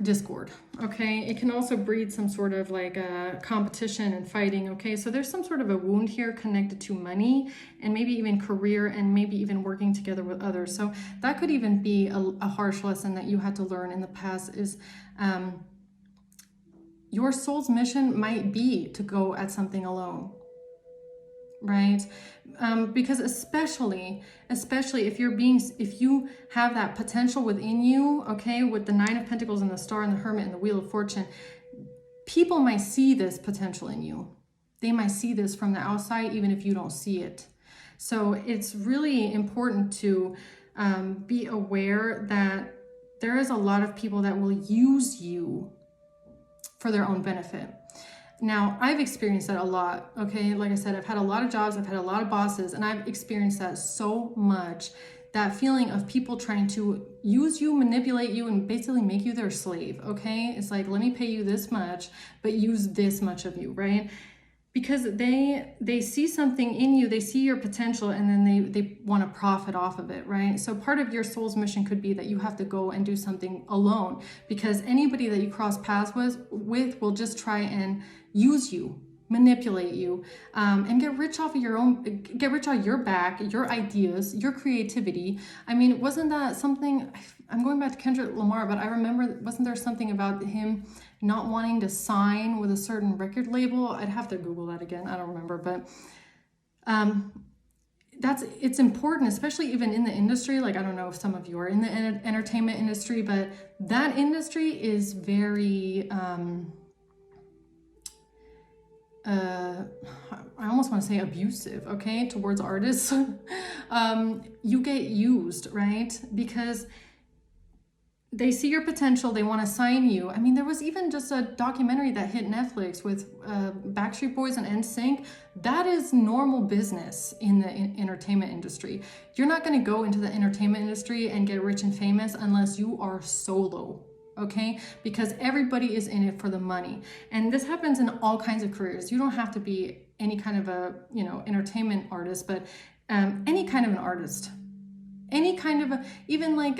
A: discord, okay? It can also breed some sort of like a competition and fighting, okay? So there's some sort of a wound here connected to money and maybe even career and maybe even working together with others. So that could even be a harsh lesson that you had to learn in the past, is your soul's mission might be to go at something alone, right? Because especially if you have that potential within you, okay, with the Nine of Pentacles and the Star and the Hermit and the Wheel of Fortune, people might see this potential in you. They might see this from the outside, even if you don't see it. So it's really important to be aware that there is a lot of people that will use you for their own benefit. Now, I've experienced that a lot, okay? Like I said, I've had a lot of jobs, I've had a lot of bosses, and I've experienced that so much. That feeling of people trying to use you, manipulate you, and basically make you their slave, okay? It's like, let me pay you this much, but use this much of you, right? Because they see something in you, they see your potential, and then they want to profit off of it, right? So part of your soul's mission could be that you have to go and do something alone, because anybody that you cross paths with will just try and use you, manipulate you, and get rich off of your back, your ideas, your creativity. I mean, wasn't that something, I'm going back to Kendrick Lamar, but I remember, wasn't there something about him not wanting to sign with a certain record label? I'd have to Google that again. I don't remember, but it's important, especially even in the industry. Like, I don't know if some of you are in the entertainment industry, but that industry is very, I almost want to say abusive, okay, towards artists. You get used, right? Because they see your potential, they want to sign you. I mean, there was even just a documentary that hit Netflix with Backstreet Boys and NSYNC. That is normal business in the entertainment industry. You're not going to go into the entertainment industry and get rich and famous unless you are solo, okay? Because everybody is in it for the money. And this happens in all kinds of careers. You don't have to be any kind of a, you know, entertainment artist, but any kind of an artist. Any kind of, even like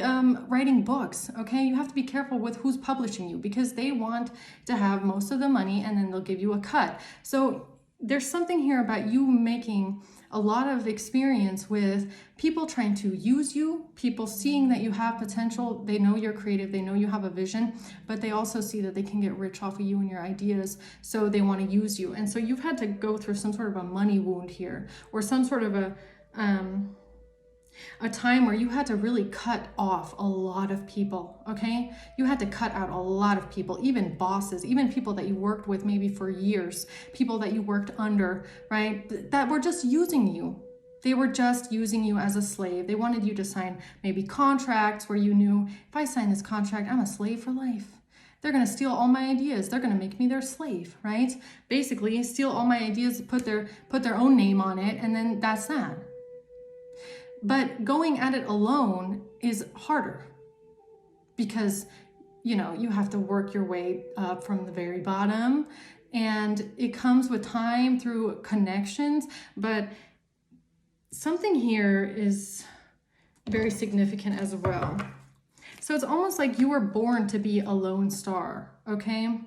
A: writing books, okay? You have to be careful with who's publishing you, because they want to have most of the money and then they'll give you a cut. So there's something here about you making a lot of experience with people trying to use you, people seeing that you have potential, they know you're creative, they know you have a vision, but they also see that they can get rich off of you and your ideas, so they want to use you. And so you've had to go through some sort of a money wound here, or some sort of a time where you had to really cut off a lot of people, okay? You had to cut out a lot of people, even bosses, even people that you worked with maybe for years, people that you worked under, right? That were just using you. They were just using you as a slave. They wanted you to sign maybe contracts where you knew, if I sign this contract, I'm a slave for life. They're going to steal all my ideas. They're going to make me their slave, right? Basically, steal all my ideas, put their own name on it, and then that's that. But going at it alone is harder, because, you know, you have to work your way up from the very bottom, and it comes with time through connections. But something here is very significant as well. So it's almost like you were born to be a lone star, okay?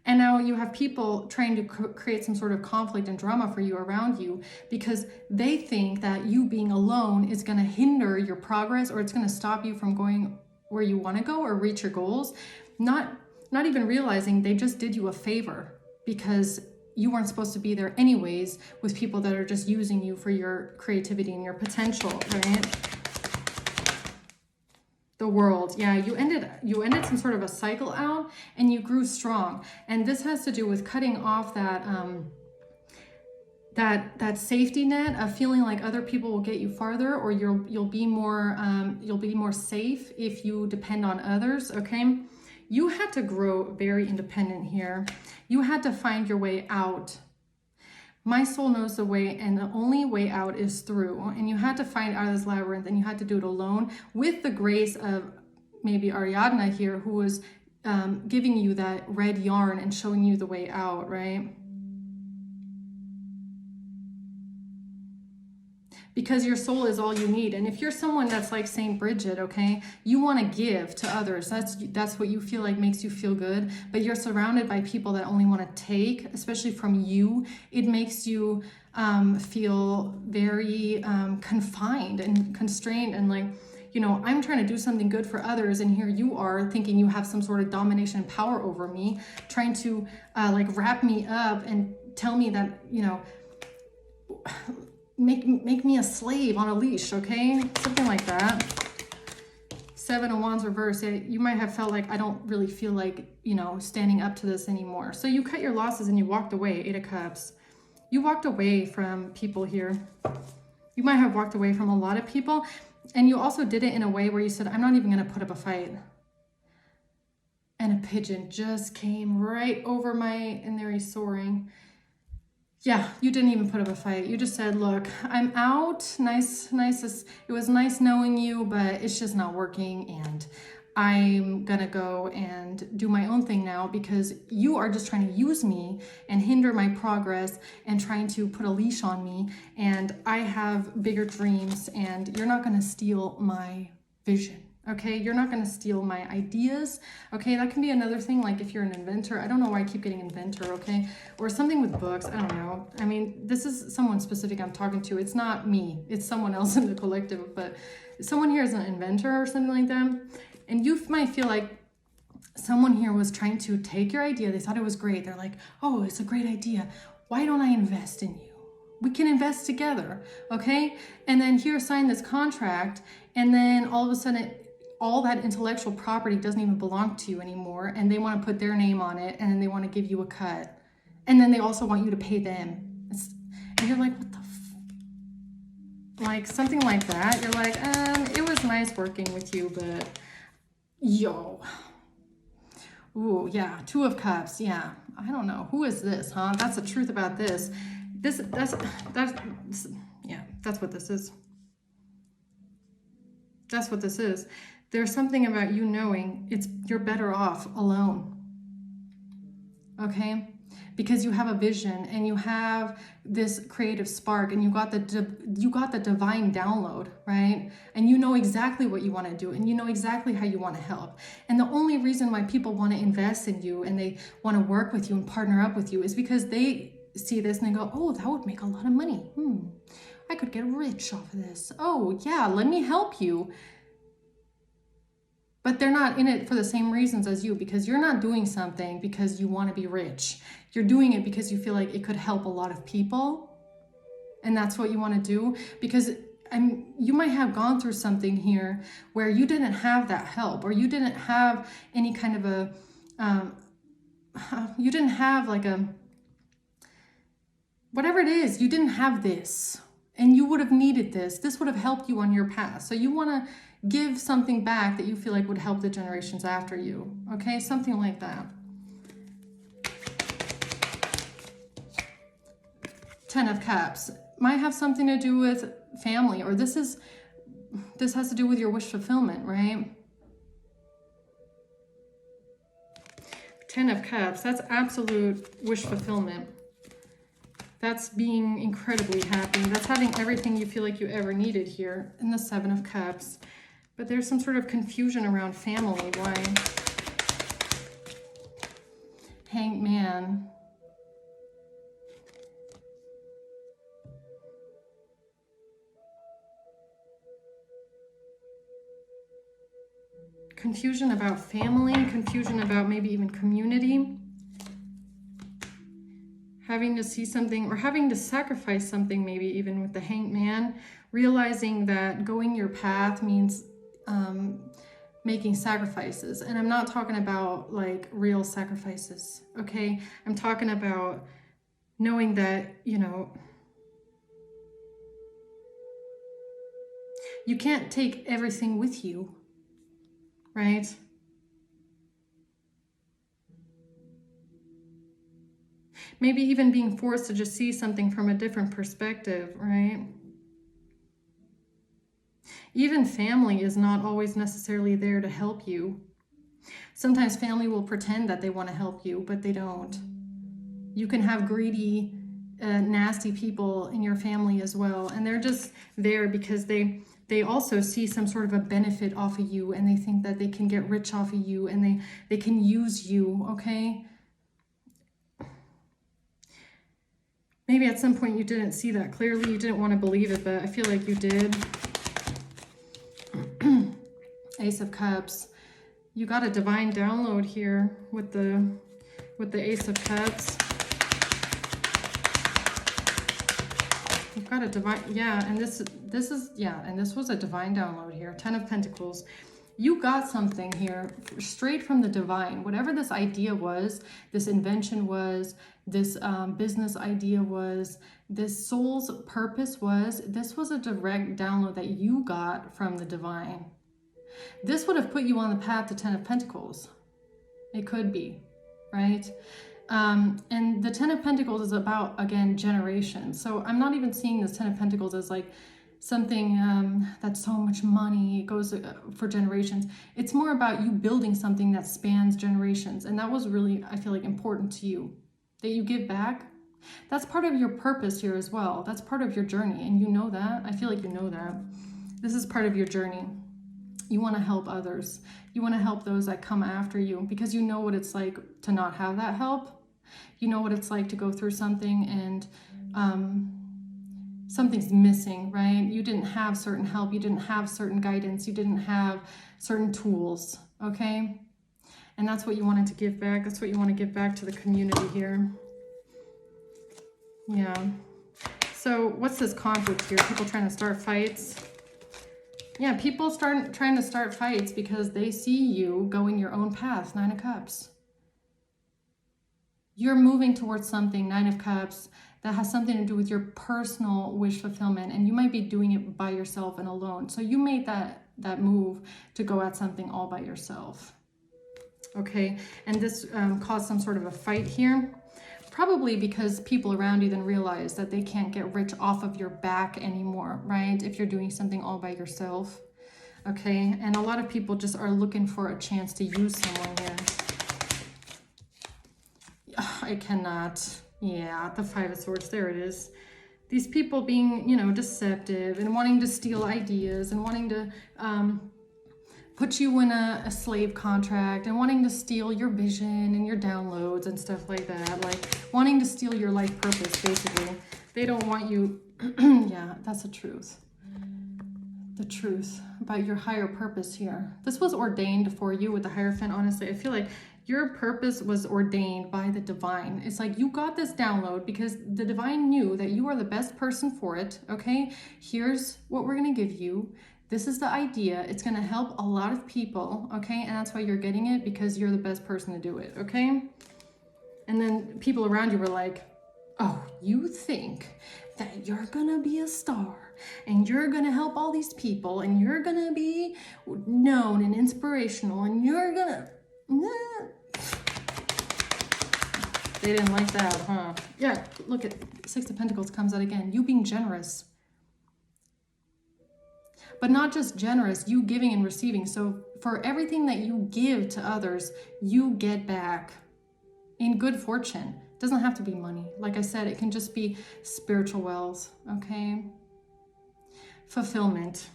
A: And now you have people trying to create some sort of conflict and drama for you around you, because they think that you being alone is going to hinder your progress, or it's going to stop you from going where you want to go or reach your goals. Not even realizing they just did you a favor, because you weren't supposed to be there anyways with people that are just using you for your creativity and your potential, right? The World, yeah, you ended some sort of a cycle out, and you grew strong. And this has to do with cutting off that that safety net of feeling like other people will get you farther, or you'll be more safe if you depend on others. Okay, you had to grow very independent here. You had to find your way out. My soul knows the way, and the only way out is through. And you had to find out of this labyrinth, and you had to do it alone with the grace of maybe Ariadna here, who was giving you that red yarn and showing you the way out, right? Because your soul is all you need. And if you're someone that's like Saint Bridget, okay, you want to give to others. That's what you feel like makes you feel good. But you're surrounded by people that only want to take, especially from you. It makes you feel very confined and constrained, and like, you know, I'm trying to do something good for others, and here you are thinking you have some sort of domination and power over me, trying to like wrap me up and tell me that, you know, make me a slave on a leash, okay? Something like that. Seven of Wands reverse. You might have felt like, I don't really feel like, you know, standing up to this anymore. So you cut your losses and you walked away. Eight of Cups. You walked away from people here. You might have walked away from a lot of people. And you also did it in a way where you said, I'm not even going to put up a fight. And a pigeon just came right over and there he's soaring. Yeah, you didn't even put up a fight. You just said, look, I'm out. Nice. It was nice knowing you, but it's just not working. And I'm going to go and do my own thing now, because you are just trying to use me and hinder my progress and trying to put a leash on me. And I have bigger dreams, and you're not going to steal my vision. Okay, you're not going to steal my ideas. Okay, that can be another thing. Like if you're an inventor, I don't know why I keep getting inventor. Okay, or something with books. I don't know. I mean, this is someone specific I'm talking to. It's not me. It's someone else in the collective. But someone here is an inventor or something like that. And you might feel like someone here was trying to take your idea. They thought it was great. They're like, oh, it's a great idea. Why don't I invest in you? We can invest together. Okay, and then here, sign this contract, and then all of a sudden, all that intellectual property doesn't even belong to you anymore, and they want to put their name on it, and then they want to give you a cut, and then they also want you to pay them. And you're like, what the like something like that. You're like, it was nice working with you, but yo. Ooh, yeah, Two of Cups. Yeah, I don't know. Who is this, huh? That's the truth about this. That's what this is. That's what this is. There's something about you knowing you're better off alone. Okay? Because you have a vision, and you have this creative spark, and you got the divine download, right? And you know exactly what you want to do, and you know exactly how you want to help. And the only reason why people want to invest in you and they want to work with you and partner up with you is because they see this and they go, oh, that would make a lot of money. I could get rich off of this. Oh yeah, let me help you. But they're not in it for the same reasons as you, because you're not doing something because you want to be rich. You're doing it because you feel like it could help a lot of people. And that's what you want to do. Because you might have gone through something here where you didn't have that help, or you didn't have any kind of you didn't have like whatever it is, you didn't have this. And you would have needed this. This would have helped you on your path. So you want to give something back that you feel like would help the generations after you. Okay, something like that. 10 of Cups might have something to do with family, or this has to do with your wish fulfillment, right? 10 of Cups, that's absolute wish fulfillment. That's being incredibly happy. That's having everything you feel like you ever needed here. In the 7 of Cups. But there's some sort of confusion around family. Why? Hanged Man. Confusion about family. Confusion about maybe even community. Having to see something, or having to sacrifice something, maybe even with the Hanged Man. Realizing that going your path means making sacrifices. And I'm not talking about like real sacrifices, okay? I'm talking about knowing that, you know, You can't take everything with you, right? Maybe even being forced to just see something from a different perspective, right? Even family is not always necessarily there to help you. Sometimes family will pretend that they want to help you, but they don't. You can have greedy, nasty people in your family as well, and they're just there because they also see some sort of a benefit off of you, and they think that they can get rich off of you, and they can use you, okay? Maybe at some point you didn't see that clearly, you didn't want to believe it, but I feel like you did. Ace of Cups. You got a divine download here with the Ace of Cups. You've got a divine, yeah, and this is, yeah, and this was a divine download here. 10 of Pentacles. You got something here straight from the divine. Whatever this idea was, this invention was, this business idea was, this soul's purpose was, this was a direct download that you got from the divine. This would have put you on the path to 10 of Pentacles. It could be, right? And the 10 of Pentacles is about, again, generations. So I'm not even seeing this 10 of Pentacles as like something that's so much money, it goes for generations. It's more about you building something that spans generations. And that was really, I feel like, important to you, that you give back. That's part of your purpose here as well. That's part of your journey. And you know that. I feel like you know that. This is part of your journey. You want to help others. You want to help those that come after you because you know what it's like to not have that help. You know what it's like to go through something and something's missing, right? You didn't have certain help. You didn't have certain guidance. You didn't have certain tools, okay? And that's what you wanted to give back. That's what you want to give back to the community here. Yeah. So what's this conflict here? People trying to start fights. Yeah, people trying to start fights because they see you going your own path. 9 of Cups. You're moving towards something, 9 of Cups, that has something to do with your personal wish fulfillment, and you might be doing it by yourself and alone. So you made that move to go at something all by yourself. Okay, and this caused some sort of a fight here. Probably because people around you then realize that they can't get rich off of your back anymore, right? If you're doing something all by yourself, okay? And a lot of people just are looking for a chance to use someone here. I cannot. Yeah, the 5 of Swords, there it is. These people being, you know, deceptive and wanting to steal ideas and wanting to put you in a slave contract and wanting to steal your vision and your downloads and stuff like that. Like wanting to steal your life purpose, basically. They don't want you. Yeah, that's the truth. The truth about your higher purpose here. This was ordained for you with the Hierophant, honestly. I feel like your purpose was ordained by the divine. It's like you got this download because the divine knew that you are the best person for it, okay? Here's what we're going to give you. This is the idea. It's going to help a lot of people, okay? And that's why you're getting it, because you're the best person to do it, okay? And then people around you were like, oh, you think that you're going to be a star and you're going to help all these people and you're going to be known and inspirational and you're going to... They didn't like that, huh? Yeah, look at 6 of Pentacles comes out again. You being generous. But not just generous, you giving and receiving. So for everything that you give to others, you get back in good fortune. It doesn't have to be money. Like I said, it can just be spiritual wealth, okay? Fulfillment.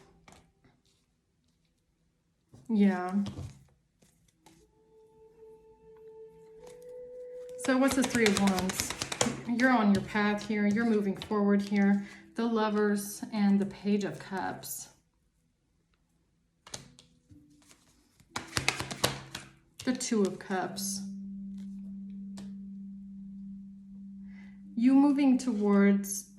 A: Yeah. So what's the 3 of Wands? You're on your path here. You're moving forward here. The Lovers and the Page of Cups. The 2 of Cups. You moving towards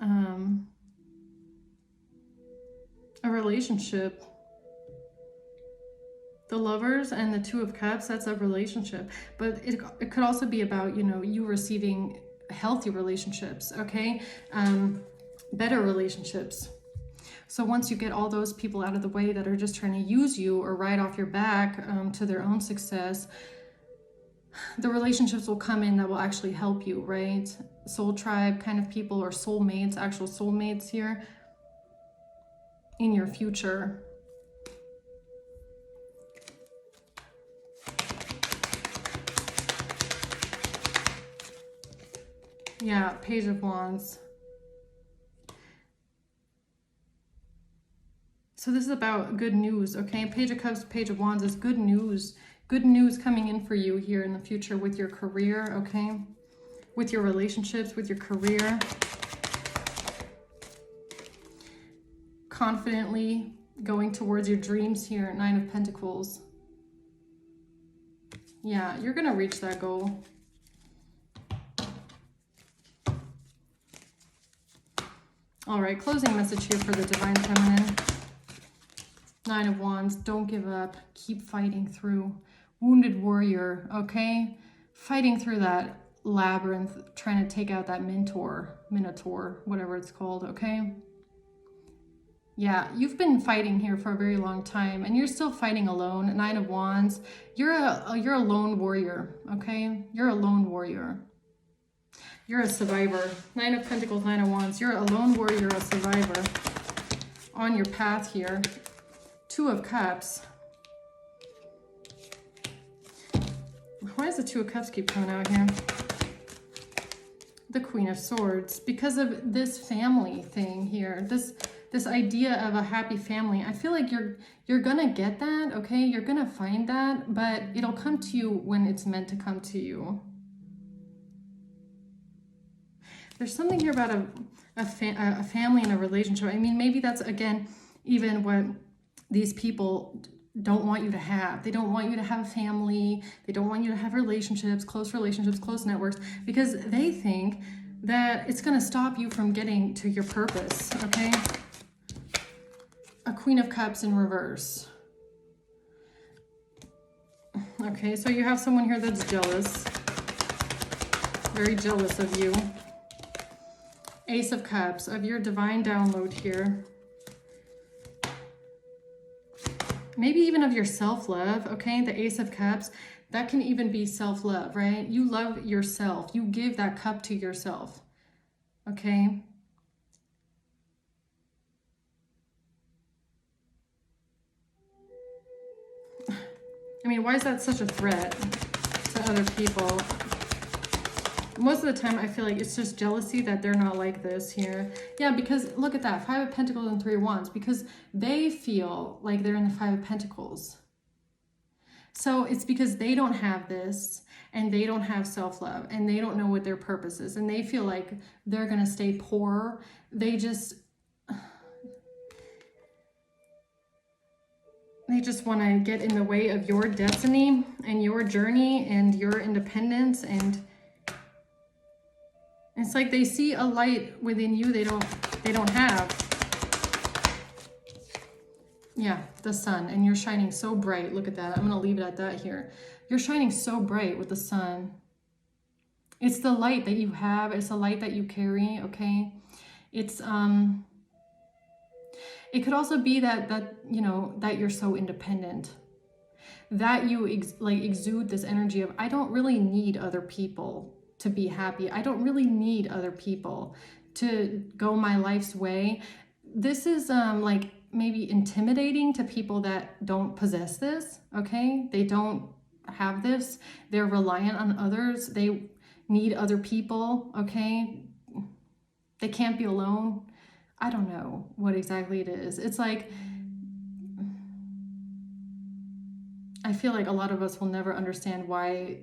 A: a relationship. The Lovers and the 2 of Cups, that's a relationship. But it could also be about, you know, you receiving healthy relationships, okay? Better relationships. So once you get all those people out of the way that are just trying to use you or ride off your back to their own success, the relationships will come in that will actually help you, right? Soul tribe kind of people, or soulmates, actual soulmates here in your future. Yeah, Page of Wands. So this is about good news, okay? Page of Cups, Page of Wands is good news. Good news coming in for you here in the future with your career, okay? With your relationships, with your career. Confidently going towards your dreams here, Nine of Pentacles. Yeah, you're gonna reach that goal. All right, closing message here for the Divine Feminine. Nine of Wands, don't give up. Keep fighting through. Wounded warrior, okay? Fighting through that labyrinth, trying to take out that minotaur, whatever it's called, okay? Yeah, you've been fighting here for a very long time, and you're still fighting alone. Nine of Wands, you're a lone warrior, okay? You're a lone warrior. You're a survivor. Nine of Pentacles, Nine of Wands, you're a lone warrior, a survivor on your path here. Two of Cups. Why does the Two of Cups keep coming out here? The Queen of Swords. Because of this family thing here, this idea of a happy family. I feel like you're gonna get that, okay? You're gonna find that, but it'll come to you when it's meant to come to you. There's something here about a family and a relationship. I mean, maybe that's, again, even what these people don't want you to have. They don't want you to have a family. They don't want you to have relationships, close networks, because they think that it's going to stop you from getting to your purpose, okay? A Queen of Cups in reverse. Okay, so you have someone here that's jealous. Very jealous of you. Ace of Cups, of your divine download here. Maybe even of your self-love, okay? The Ace of Cups, that can even be self-love, right? You love yourself. You give that cup to yourself, okay? I mean, why is that such a threat to other people? Most of the time, I feel like it's just jealousy that they're not like this here. Yeah, because look at that, Five of Pentacles and Three of Wands, because they feel like they're in the Five of Pentacles. So it's because they don't have this, and they don't have self-love, and they don't know what their purpose is, and they feel like they're going to stay poor. They just want to get in the way of your destiny and your journey and your independence, and it's like they see a light within you they don't have. Yeah, the sun, and you're shining so bright. Look at that. I'm going to leave it at that here. You're shining so bright with the sun. It's the light that you have. It's the light that you carry, okay? It's it could also be that you know, that you're so independent. That you exude this energy of, I don't really need other people to be happy. I don't really need other people to go my life's way. This is like maybe intimidating to people that don't possess this, okay? They don't have this. They're reliant on others. They need other people, okay? They can't be alone. I don't know what exactly it is. It's like, I feel like a lot of us will never understand why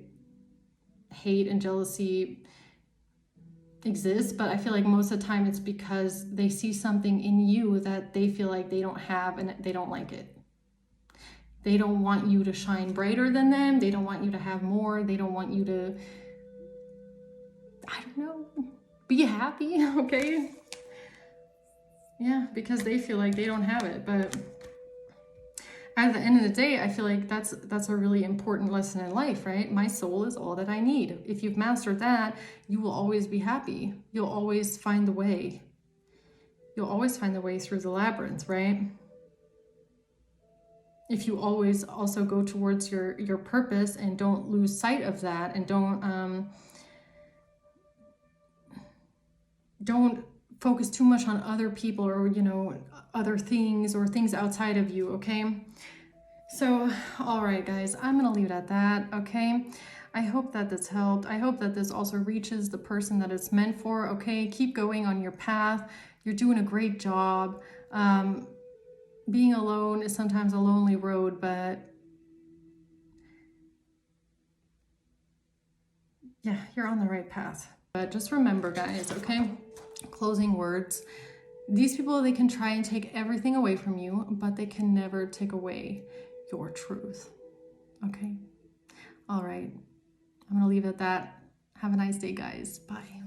A: hate and jealousy exists, but I feel like most of the time it's because they see something in you that they feel like they don't have, and they don't like it. They don't want you to shine brighter than them. They don't want you to have more. They don't want you to, I don't know, be happy, okay? Yeah, because they feel like they don't have it. But at the end of the day, I feel like that's a really important lesson in life, right? My soul is all that I need. If you've mastered that, you will always be happy. You'll always find the way. you'll always find the way through the labyrinth, right? If you always also go towards your purpose and don't lose sight of that, and don't focus too much on other people, or other things, or things outside of you. Okay, so all right guys, I'm gonna leave it at that. Okay, I hope that this helped. I hope that this also reaches the person that it's meant for. Okay, keep going on your path. You're doing a great job. Being alone is sometimes a lonely road, but yeah, you're on the right path. But just remember, guys, okay? Closing words. These people, they can try and take everything away from you, but they can never take away your truth. Okay? All right. I'm going to leave it at that. Have a nice day, guys. Bye.